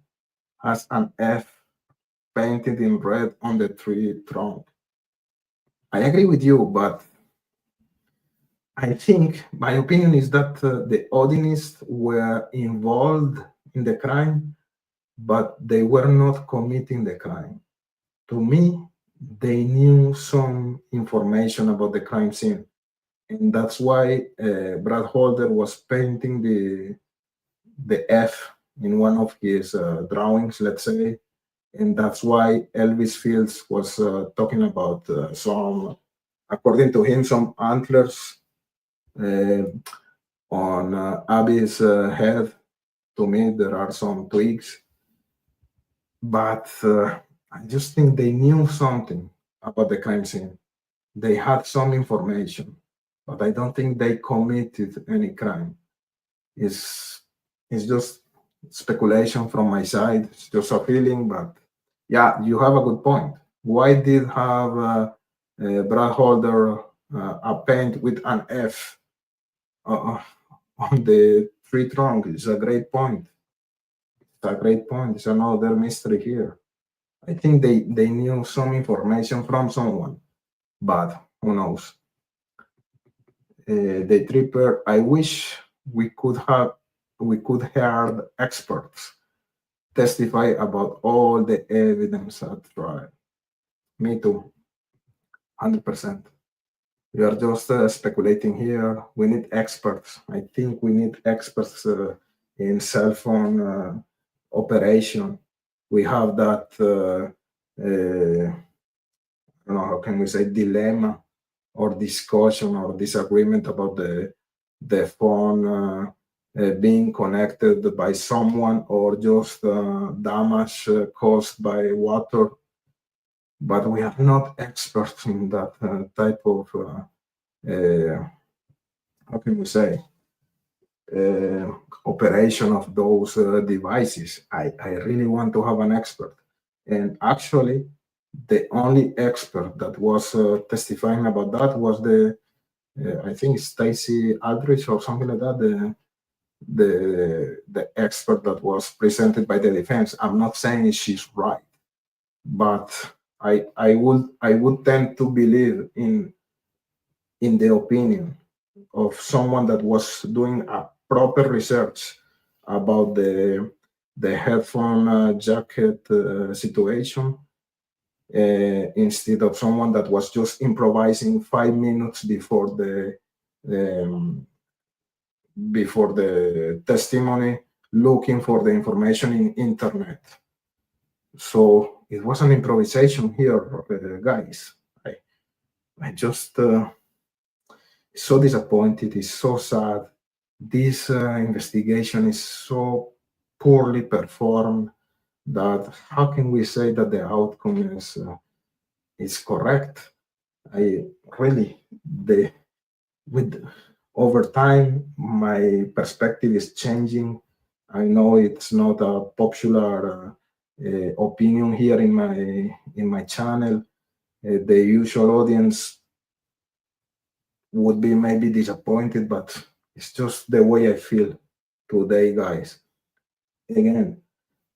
has an F painted in red on the tree trunk? I agree with you, but I think my opinion is that the Odinists were involved in the crime, but they were not committing the crime. To me, they knew some information about the crime scene, and that's why Brad Holder was painting the F in one of his drawings, let's say, and that's why Elvis Fields was talking about some, according to him, some antlers on Abby's head. To me, there are some twigs, but I just think they knew something about the crime scene. They had some information, but I don't think they committed any crime. It's just speculation from my side. It's just a feeling, but yeah, you have a good point. Why did have Brad Holder a paint with an F on the tree trunk? It's a great point. It's another mystery here. I think they knew some information from someone, but who knows? The tripper. I wish we could hear experts testify about all the evidence at trial. Me too, 100%. We are just speculating here. We need experts. I think we need experts in cell phone operation. We have that, I don't know, how can we say, dilemma or discussion or disagreement about the phone being connected by someone or just damage caused by water. But we are not experts in that type of, how can we say, operation of those devices. I really want to have an expert. And actually, the only expert that was testifying about that was I think Stacy Aldrich or something like that, the expert that was presented by the defense. I'm not saying she's right, but I would tend to believe in the opinion of someone that was doing a proper research about the headphone jacket situation, instead of someone that was just improvising 5 minutes before the testimony, looking for the information in internet. So it was an improvisation here, guys. I just so disappointed. It's so sad. This investigation is so poorly performed that how can we say that the outcome is correct? I really with over time my perspective is changing. I know it's not a popular opinion here in my channel. The usual audience would be maybe disappointed, but it's just the way I feel today, guys. Again,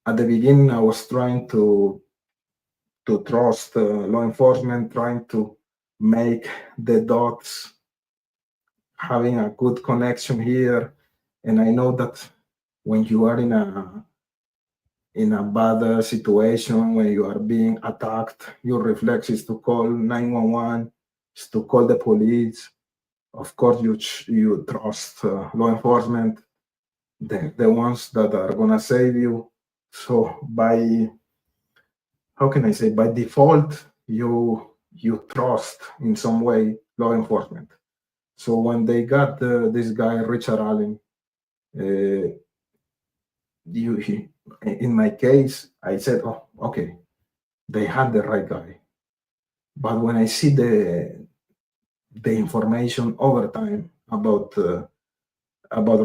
at the beginning, I was trying to trust law enforcement, trying to make the dots, having a good connection here. And I know that when you are in a bad situation, when you are being attacked, your reflex is to call 911, is to call the police. Of course, you trust law enforcement, the ones that are gonna save you. So how can I say, by default, you trust in some way law enforcement. So when they got this guy Richard Allen, in my case, I said, oh, okay, they had the right guy. But when I see the information over time about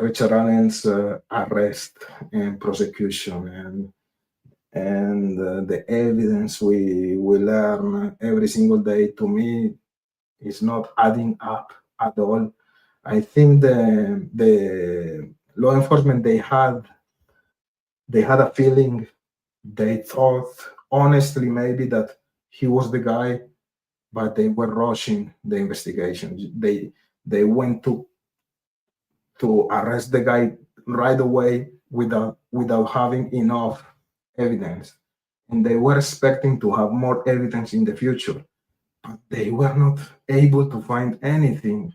Richard Allen's arrest and prosecution and the evidence we learn every single day, to me, is not adding up at all. I think the law enforcement, they had a feeling. They thought honestly maybe that he was the guy, but they were rushing the investigation. They went to arrest the guy right away without having enough evidence, and they were expecting to have more evidence in the future, but they were not able to find anything.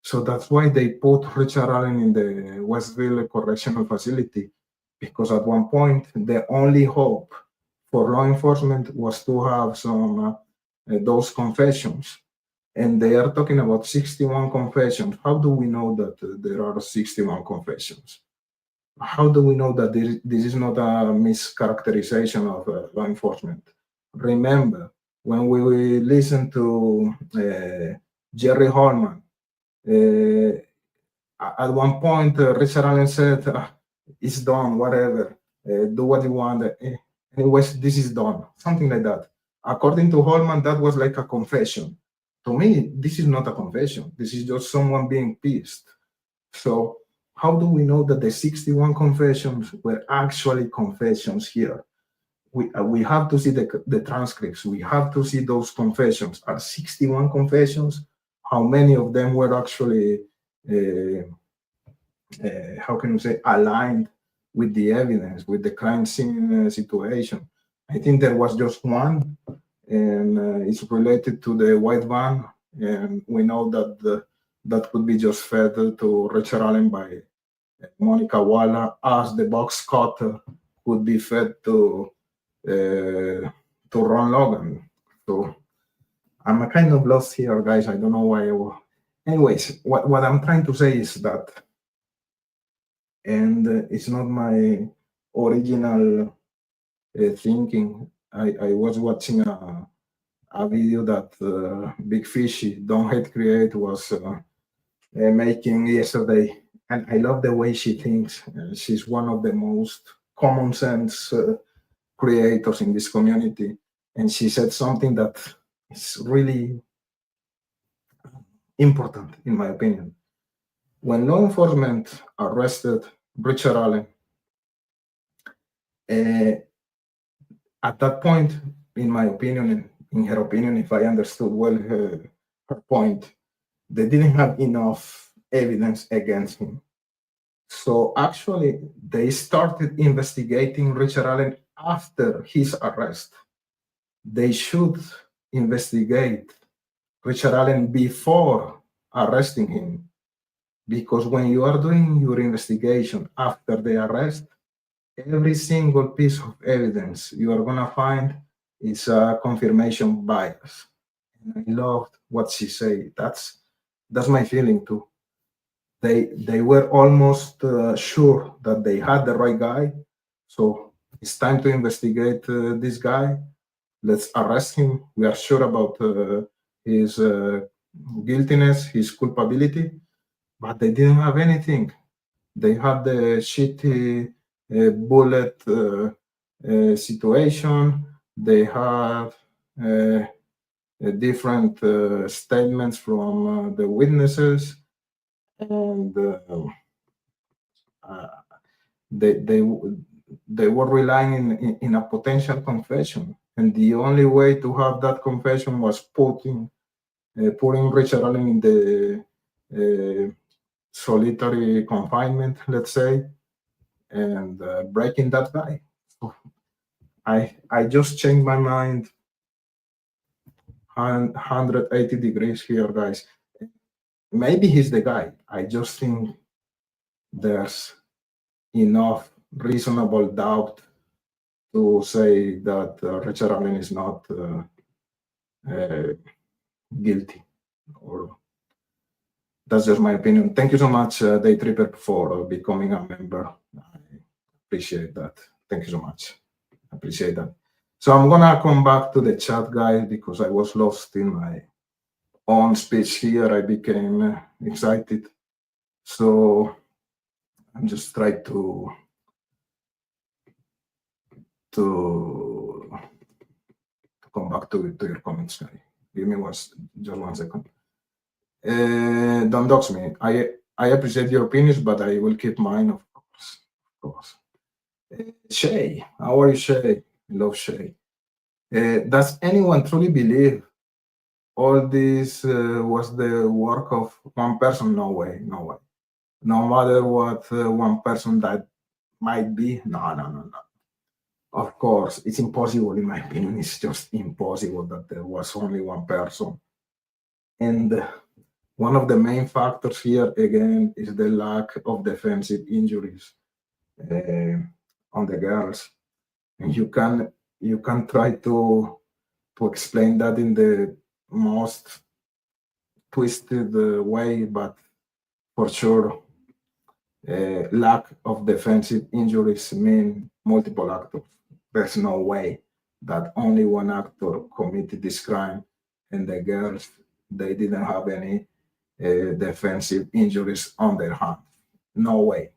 So that's why they put Richard Allen in the Westville Correctional Facility, because at one point the only hope for law enforcement was to have some those confessions. And they are talking about 61 confessions. How do we know that there are 61 confessions? How do we know that this is not a mischaracterization of law enforcement? Remember, when we listen to Jerry Holman, at one point, Richard Allen said, it's done, whatever, do what you want. Anyways, this is done, something like that. According to Holman, that was like a confession. To me, this is not a confession. This is just someone being pissed. So how do we know that the 61 confessions were actually confessions here? We have to see the transcripts. We have to see those confessions. Are 61 confessions? How many of them were actually, how can you say, aligned with the evidence, with the crime scene situation? I think there was just one, and it's related to the white van. And we know that that could be just fed to Richard Allen by Monica Walla, as the box cutter could be fed to Ron Logan. So I'm kind of lost here, guys. I don't know why. Anyways, what I'm trying to say is that, and it's not my original thinking. I was watching a video that Big Fishy, Don't Hate Create, was making yesterday, and I love the way she thinks. She's one of the most common sense creators in this community, and she said something that is really important, in my opinion. When law enforcement arrested Richard Allen, at that point, in my opinion, in her opinion, if I understood well her point, they didn't have enough evidence against him. So actually, they started investigating Richard Allen after his arrest. they should investigate Richard Allen before arresting him. Because when you are doing your investigation after the arrest, every single piece of evidence you are gonna find is a confirmation bias. And I loved what she said. That's my feeling too. They were almost sure that they had the right guy, so it's time to investigate this guy. Let's arrest him. We are sure about his guiltiness, his culpability, but they didn't have anything. They had the shitty bullet situation. They had different statements from the witnesses, and they were relying in a potential confession, and the only way to have that confession was putting Richard Allen in the solitary confinement, let's say, and breaking that guy. So I just changed my mind 180 degrees here, guys. Maybe he's the guy. I just think there's enough reasonable doubt to say that Richard Allen is not guilty. Or that's just my opinion. Thank you so much, Day Tripper, for becoming a member. I appreciate that. Thank you so much. I appreciate that. So I'm gonna come back to the chat, guys, because I was lost in my own speech here. I became excited. So I'm just trying to come back to your comments, guys. Give me just 1 second. Don't dox me. I appreciate your opinions, but I will keep mine, of course. Shay, how are you, Shay? I love Shay. Does anyone truly believe all this was the work of one person? No way, no way. No matter what one person that might be, no. Of course, it's impossible, in my opinion. It's just impossible that there was only one person. And one of the main factors here, again, is the lack of defensive injuries on the girls. And you can try to explain that in the most twisted way, but for sure, lack of defensive injuries mean multiple actors. There's no way that only one actor committed this crime, and the girls, they didn't have any defensive injuries on their hand. No way.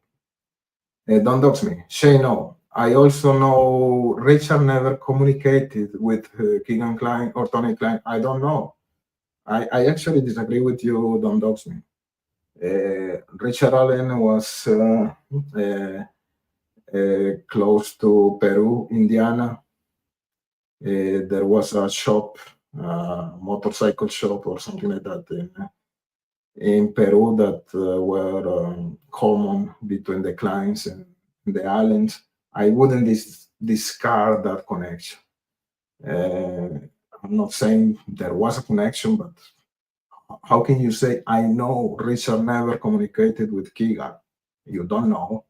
Don't dox me. Shay, no. I also know Richard never communicated with Keegan Klein or Tony Klein. I don't know. I actually disagree with you, Don't dox me. Richard Allen was close to Peru, Indiana. There was a shop, motorcycle shop or something like that in Peru that were common between the Kleins and the Allens. I wouldn't discard that connection. I'm not saying there was a connection, but how can you say, I know Richard never communicated with Keegan? You don't know.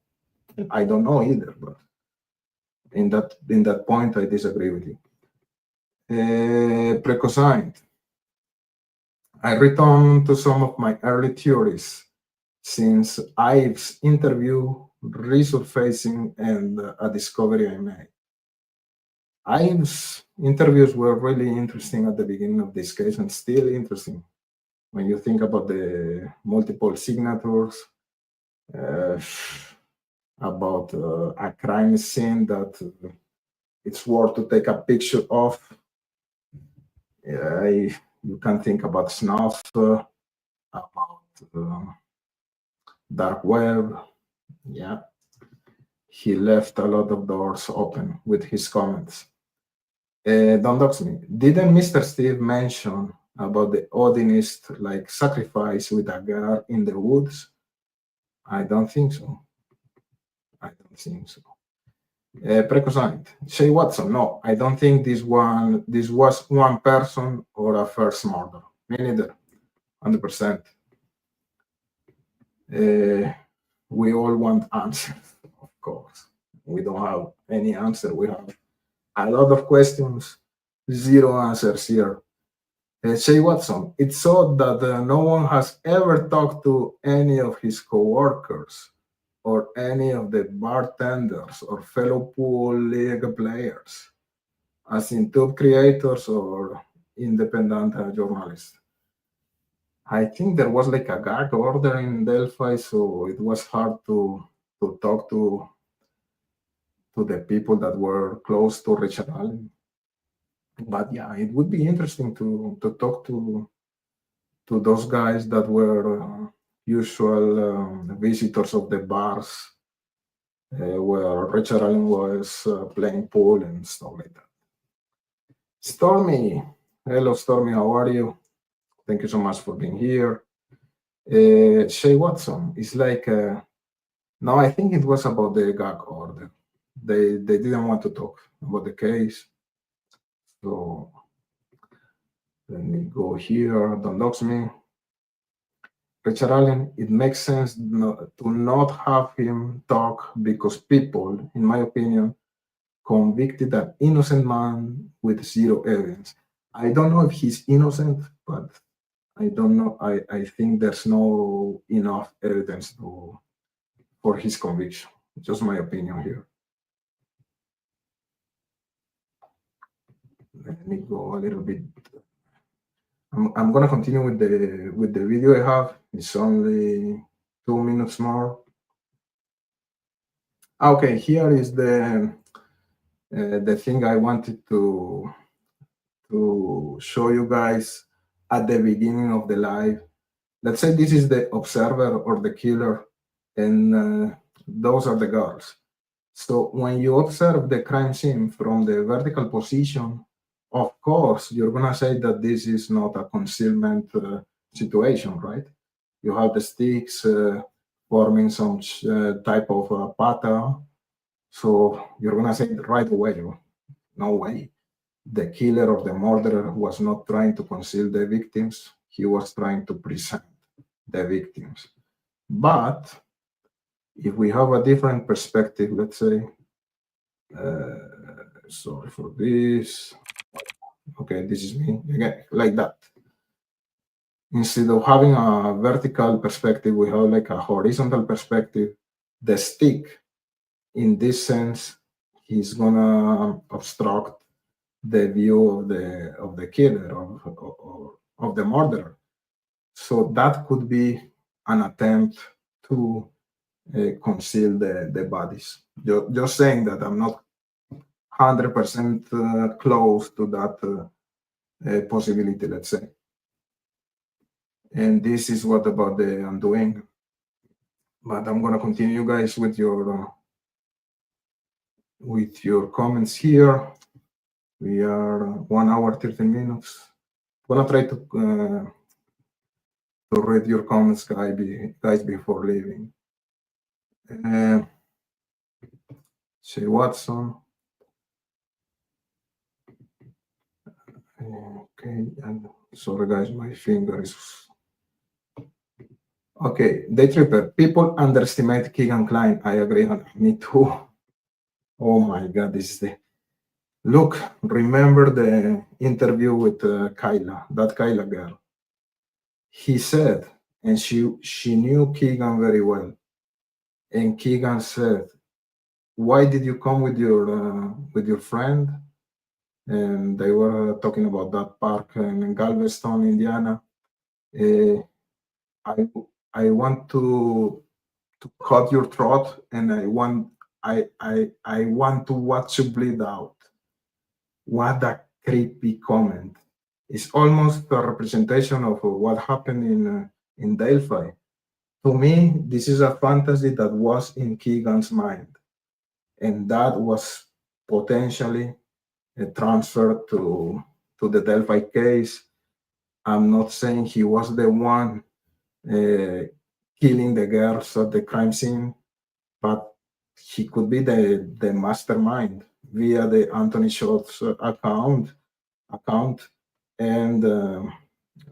I don't know either, but in that point, I disagree with you. Precosigned. I return to some of my early theories since Ives' interview, resurfacing, and a discovery I made. Ives' interviews were really interesting at the beginning of this case, and still interesting when you think about the multiple signatures, about a crime scene that it's worth to take a picture of. You can think about snuff, about dark web. Yeah, he left a lot of doors open with his comments. Don't dox me. Didn't Mr. Steve mention about the Odinist like sacrifice with a girl in the woods? I don't think so. I don't think so. Precosite. Shay Watson. No, I don't think this was one person or a first murder. Me neither. 100%. We all want answers, of course. We don't have any answer. We have a lot of questions, zero answers here. Shay Watson, it's odd that no one has ever talked to any of his coworkers or any of the bartenders or fellow pool league players, as in tube creators or independent journalists. I think there was like a gag order in Delphi, so it was hard to talk to the people that were close to Richard Allen. But yeah, it would be interesting to talk to those guys that were usual visitors of the bars where Richard Allen was playing pool and stuff like that. Stormy, hello Stormy, how are you? Thank you so much for being here. Shay Watson, it's like, no, I think it was about the gag order. They didn't want to talk about the case. So let me go here, don't dox me. Richard Allen, it makes sense to not have him talk because people, in my opinion, convicted an innocent man with zero evidence. I don't know if he's innocent, but I don't know. I think there's no enough evidence for his conviction. Just my opinion here. Let me go a little bit. I'm gonna continue with the video I have. It's only 2 minutes more. Okay, here is the thing I wanted to show you guys at the beginning of the live. Let's say this is the observer or the killer, and those are the girls. So when you observe the crime scene from the vertical position, of course, you're gonna say that this is not a concealment situation, right? You have the sticks forming some type of pattern. So you're gonna say right away, no way. The killer or the murderer was not trying to conceal the victims. He was trying to present the victims. But if we have a different perspective, let's say, sorry for this. Okay, this is me again, like that. Instead of having a vertical perspective, we have like a horizontal perspective. The stick, in this sense, is gonna obstruct the view of the killer or of the murderer. So that could be an attempt to conceal the bodies. Just saying that I'm not 100% close to that possibility, let's say. And this is what about the undoing. But I'm gonna continue, guys, with your comments here. We are 1 hour 13 minutes. I'm gonna try to read your comments, guys, before leaving. Shay Watson. Okay, and sorry guys, my finger is. Okay, Day Tripper. People underestimate Keegan Klein. I agree. Me too. Oh my God, this is the. Look, remember the interview with Kyla, that Kyla girl. He said, and she knew Keegan very well. And Keegan said, "Why did you come with your friend?" And they were talking about that park in Galveston, Indiana. I want to cut your throat, and I want to watch you bleed out. What a creepy comment! It's almost a representation of what happened in Delphi. To me, this is a fantasy that was in Keegan's mind, and that was potentially transferred to the Delphi case. I'm not saying he was the one killing the girls at the crime scene, but he could be the mastermind via the Anthony Schultz account, and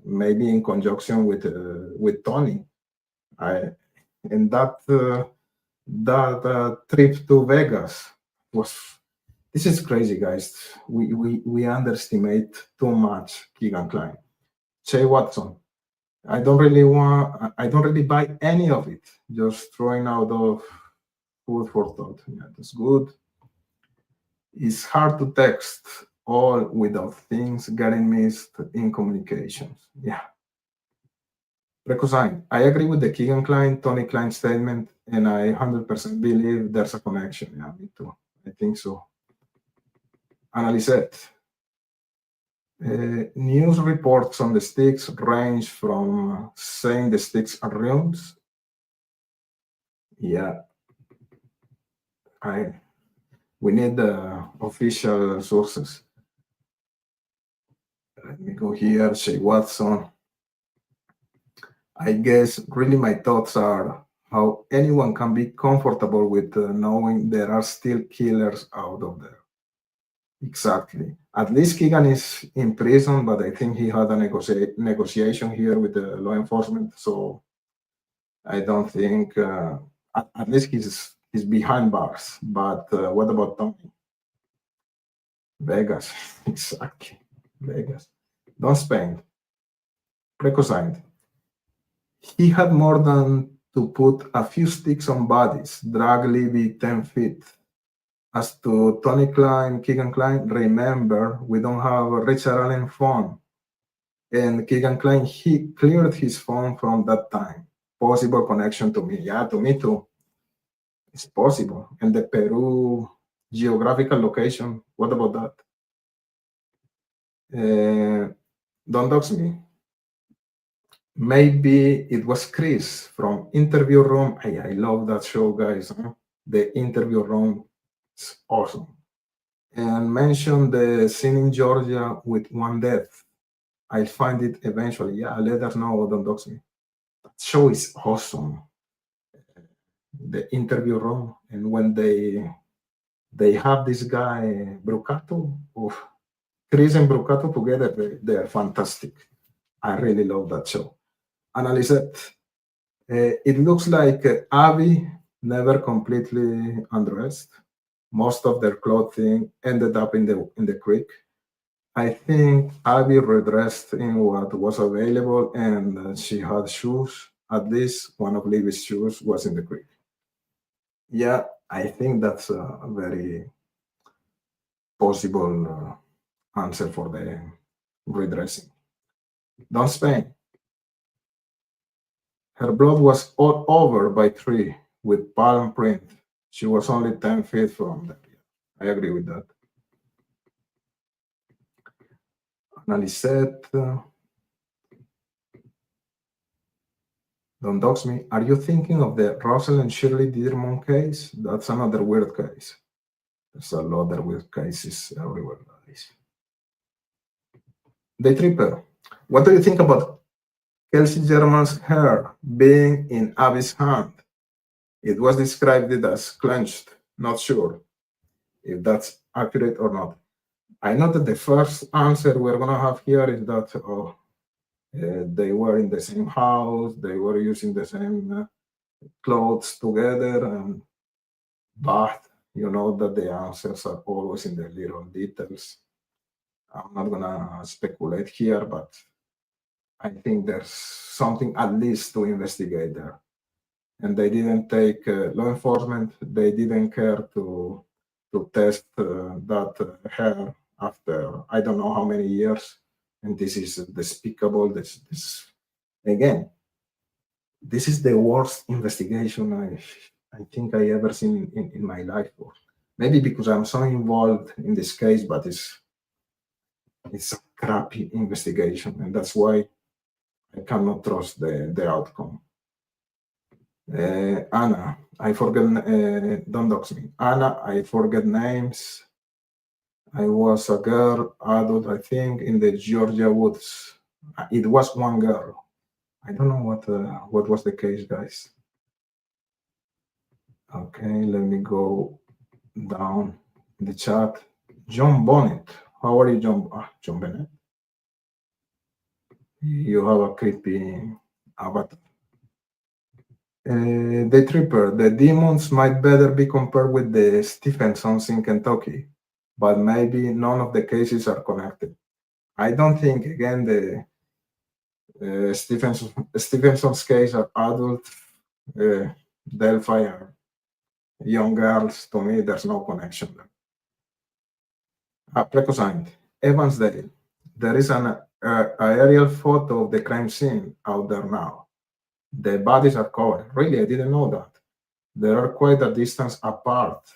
maybe in conjunction with Tony. And that trip to Vegas was. This is crazy, guys. We underestimate too much Keegan Klein. Jay Watson. I don't really buy any of it. Just throwing out of food for thought. Yeah, that's good. It's hard to text all without things getting missed in communications. Yeah. Recosign. I agree with the Keegan Klein, Tony Klein statement, and I 100% believe there's a connection. Yeah, me too. I think so. Analyset. News reports on the sticks range from saying the sticks are rooms. Yeah. We need the official sources. Let me go here, Shea Watson. I guess really my thoughts are how anyone can be comfortable with knowing there are still killers out of there. Exactly. At least Keegan is in prison, but I think he had a negotiation here with the law enforcement. So I don't think, at least he's behind bars. But what about Tommy? Vegas, exactly. Vegas. Don't spend. Precosigned. He had more than to put a few sticks on bodies, drag Libby 10 feet. As to Tony Klein, Keegan Klein, remember, we don't have a Richard Allen phone. And Keegan Klein, he cleared his phone from that time. Possible connection to me. Yeah, to me too. It's possible. And the Peru geographical location, what about that? Don't dox me. Maybe it was Chris from Interview Room. I love that show, guys. Huh? The Interview Room is awesome. And mention the scene in Georgia with one death. I'll find it eventually. Yeah, let us know. Don't dox me. That show is awesome. The Interview Room, and when they have this guy Brucato, Chris and Brucato together, they're fantastic. I really love that show. Analyset. It looks like Abby never completely undressed. Most of their clothing ended up in the creek. I think Abby redressed in what was available, and she had shoes. At least one of Livy's shoes was in the creek. Yeah, I think that's a very possible answer for the redressing. Don't Spain. Her blood was all over by tree with palm print. She was only 10 feet from them. I agree with that. Analyset. Don't dox me. Are you thinking of the Russell and Shirley Dearmont case? That's another weird case. There's a lot of weird cases everywhere, guys. The Tripper. What do you think about Kelsey German's hair being in Abby's hand? It was described as clenched. Not sure if that's accurate or not. I know that the first answer we're going to have here is that they were in the same house, they were using the same clothes together, but you know that the answers are always in the little details. I'm not going to speculate here, but I think there's something at least to investigate there. And they didn't take law enforcement, they didn't care to test that hair after I don't know how many years. And this is despicable. This again, this is the worst investigation I think I ever seen in my life. Or maybe because I'm so involved in this case, but it's a crappy investigation, and that's why I cannot trust the outcome. Anna, I forget, don't dox me. Anna, I forget names. I was a girl, adult, I think, in the Georgia woods. It was one girl. I don't know what was the case, guys. Okay, let me go down in the chat. John Bonnet. How are you, John? John Bennett. You have a creepy avatar. The Tripper. The demons might better be compared with the Stephensons in Kentucky, but maybe none of the cases are connected. I don't think, again, the Stephenson's case are adult. Delphi are young girls. To me, there's no connection there. Precosine, Evansdale. There is an aerial photo of the crime scene out there now. The bodies are covered. Really, I didn't know that. They are quite a distance apart,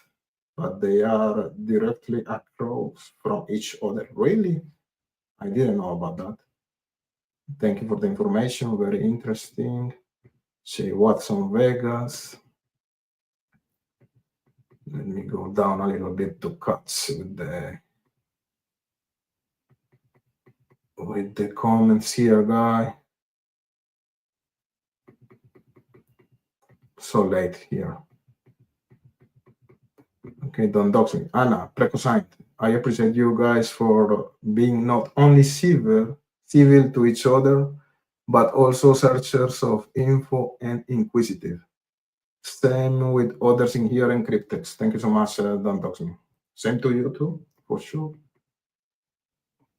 but they are directly across from each other. Really? I didn't know about that. Thank you for the information. Very interesting. Say Watson, Vegas. Let me go down a little bit to cuts with the comments here, guy. So late here. Okay, don't dox me. Anna, Precosine. I appreciate you guys for being not only civil to each other, but also searchers of info and inquisitive. Same with others in here and cryptex. Thank you so much, don't dox me. Same to you too, for sure.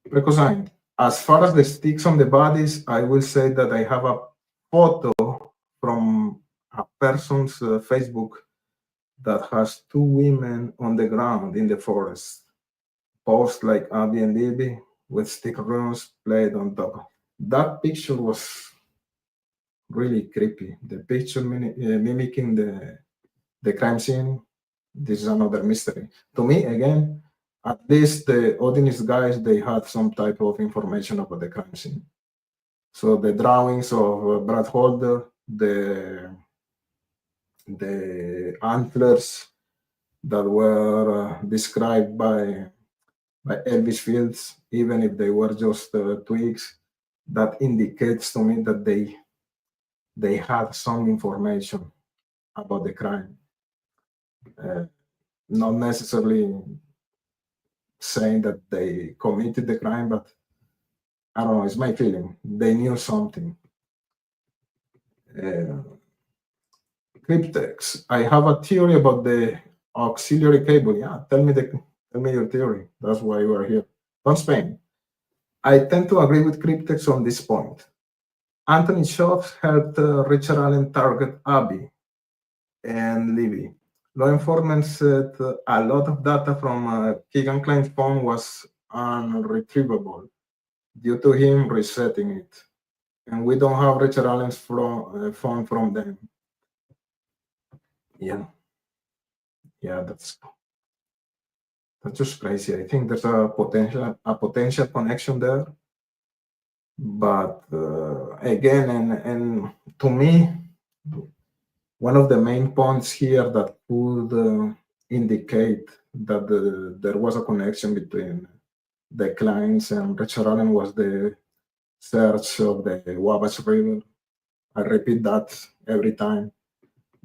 Precosine. As far as the sticks on the bodies, I will say that I have a photo from a person's Facebook that has two women on the ground in the forest, posed like Abby and Libby with stick runes played on top. That picture was really creepy. The picture mimicking the crime scene. This is another mystery. To me, again, at least the Odinist guys, they had some type of information about the crime scene. So the drawings of Brad Holder, the antlers that were described by Elvis Fields, even if they were just twigs, that indicates to me that they had some information about the crime. Not necessarily saying that they committed the crime, but I don't know, it's my feeling. They knew something. Cryptex, I have a theory about the auxiliary cable. Yeah, tell me your theory. That's why you are here. Don't Spain. I tend to agree with Cryptex on this point. Anthony Shots helped Richard Allen target Abby and Libby. Law enforcement said a lot of data from Keegan Klein's phone was unretrievable due to him resetting it. And we don't have Richard Allen's phone from them. Yeah, that's just crazy. I think there's a potential connection there. But again, and to me, one of the main points here that could indicate that there was a connection between the clients and Richard Allen was the search of the Wabash River. I repeat that every time,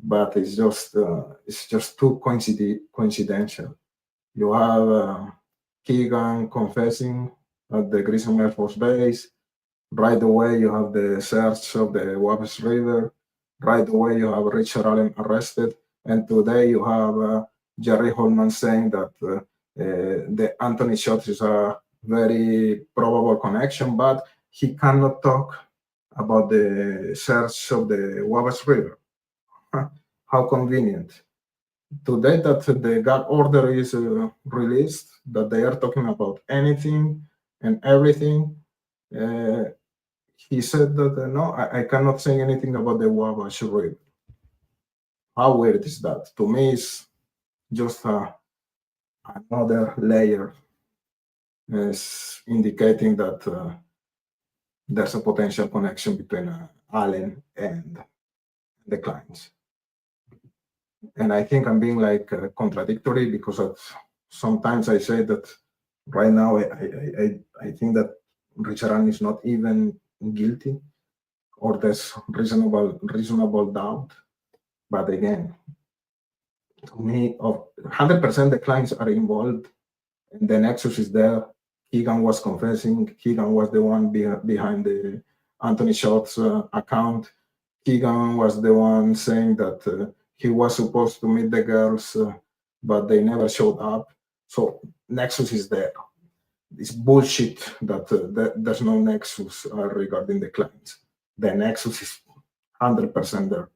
but it's just too coincidental. You have Keegan confessing at the Grissom Air Force Base. Right away, you have the search of the Wabash River. Right away, you have Richard Allen arrested. And today, you have Jerry Holman saying that the Anthony Shots is a very probable connection, but he cannot talk about the search of the Wabash River. How convenient. Today that the gag order is released, that they are talking about anything and everything, he said that no, I cannot say anything about the Wabash River. How weird is that? To me, it's just another layer is indicating that there's a potential connection between Allen and the clients. And I think I'm being like contradictory because sometimes I say that right now I think that Richard Allen is not even guilty, or there's reasonable doubt. But again, to me, of 100% the clients are involved, and the nexus is there. Keegan was confessing. Keegan was the one behind the Anthony Schultz account. Keegan was the one saying that he was supposed to meet the girls, but they never showed up. So nexus is there. It's bullshit that there's no nexus regarding the clients. The nexus is 100% there.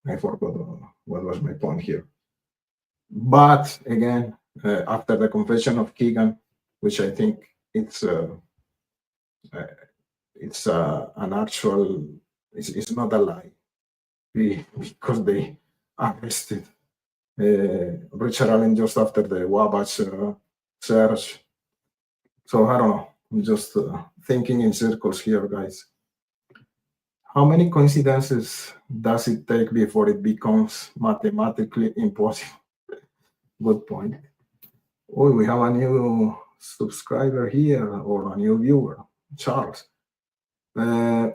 I forgot what was my point here. But again, after the confession of Keegan, which I think it's an actual, it's not a lie, because they arrested Richard Allen just after the Wabash search. So I don't know. I'm just thinking in circles here, guys. How many coincidences does it take before it becomes mathematically impossible? Good point. Oh, we have a new subscriber here, or a new viewer, Charles. Delphi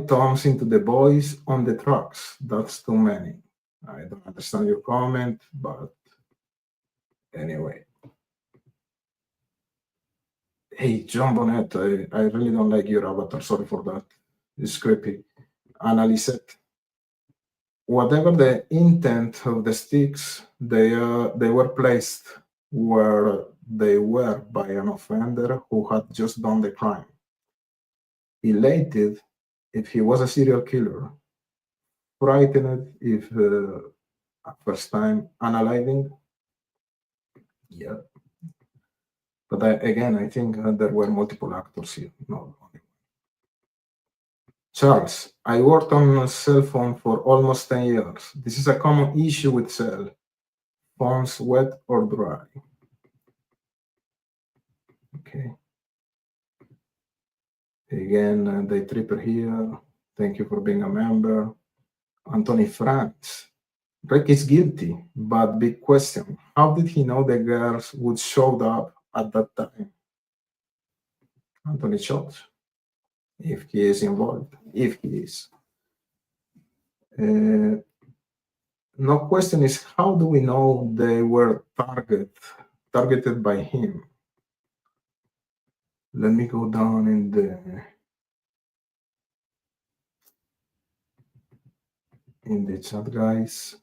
turns into the boys on the trucks. That's too many. I don't understand your comment, but anyway. Hey, John Bonnet, I really don't like your avatar. Sorry for that. It's creepy. Analyset. Whatever the intent of the sticks, they were placed where they were by an offender who had just done the crime. Elated if he was a serial killer. Frightened if first time unaliving. Yeah. But again, I think there were multiple actors here. No. Charles, I worked on a cell phone for almost 10 years. This is a common issue with cell phones, wet or dry. Okay. Again, Day Tripper here. Thank you for being a member. Anthony France. Rick is guilty, but big question. How did he know the girls would show up at that time? Anthony Schultz, if he is involved, if he is. No question is, how do we know they were targeted by him? Let me go down in the chat, guys.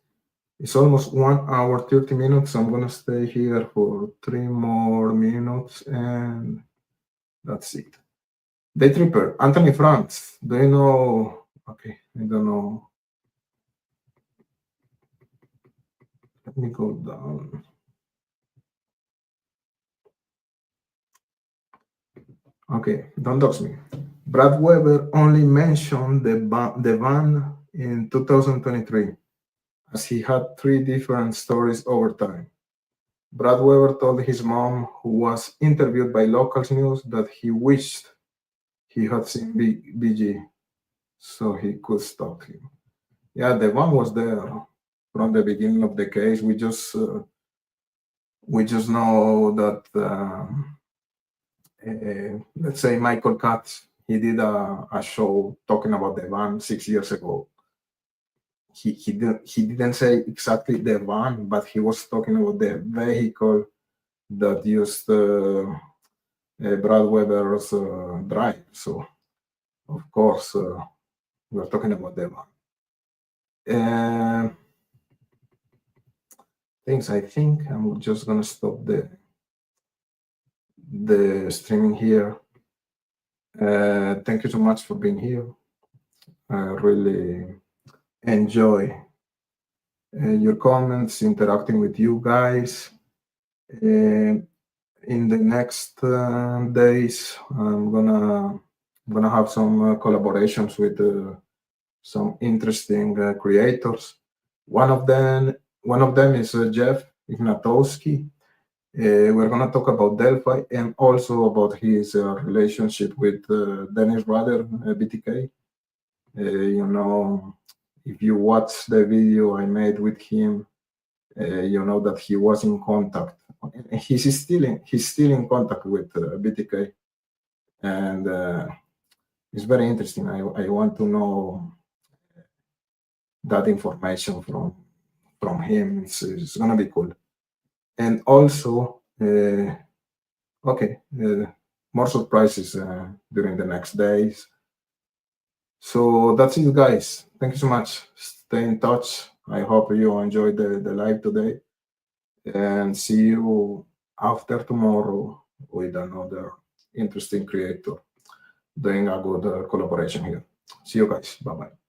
It's almost 1 hour, 30 minutes. I'm gonna stay here for 3 more minutes, and that's it. Day Tripper, Anthony France, do you know? Okay, I don't know. Let me go down. Okay, don't dox me. Brad Weber only mentioned the van in 2023, as he had 3 different stories over time. Brad Weber told his mom, who was interviewed by local news, that he wished he had seen BG so he could stop him. Yeah, the van was there from the beginning of the case. We just know that let's say Michael Katz, he did a show talking about the van 6 years ago. He didn't say exactly the van, but he was talking about the vehicle that used Brad Weber's drive. So of course we're talking about the van. Things, I think I'm just gonna stop the streaming here. Thank you so much for being here. I really enjoy your comments, interacting with you guys. In the next days, I'm gonna have some collaborations with some interesting creators. One of them is Jeff Ignatowski. We're going to talk about Delphi and also about his relationship with Dennis brother, BTK. You know, if you watch the video I made with him, you know that he was in contact. He's still in contact with BTK, and it's very interesting. I want to know that information from him. It's gonna be cool. And also, okay, more surprises during the next days. So that's it, guys. Thank you so much. Stay in touch. I hope you enjoyed the live today, and see you after tomorrow with another interesting creator doing a good collaboration here. See you guys. Bye bye.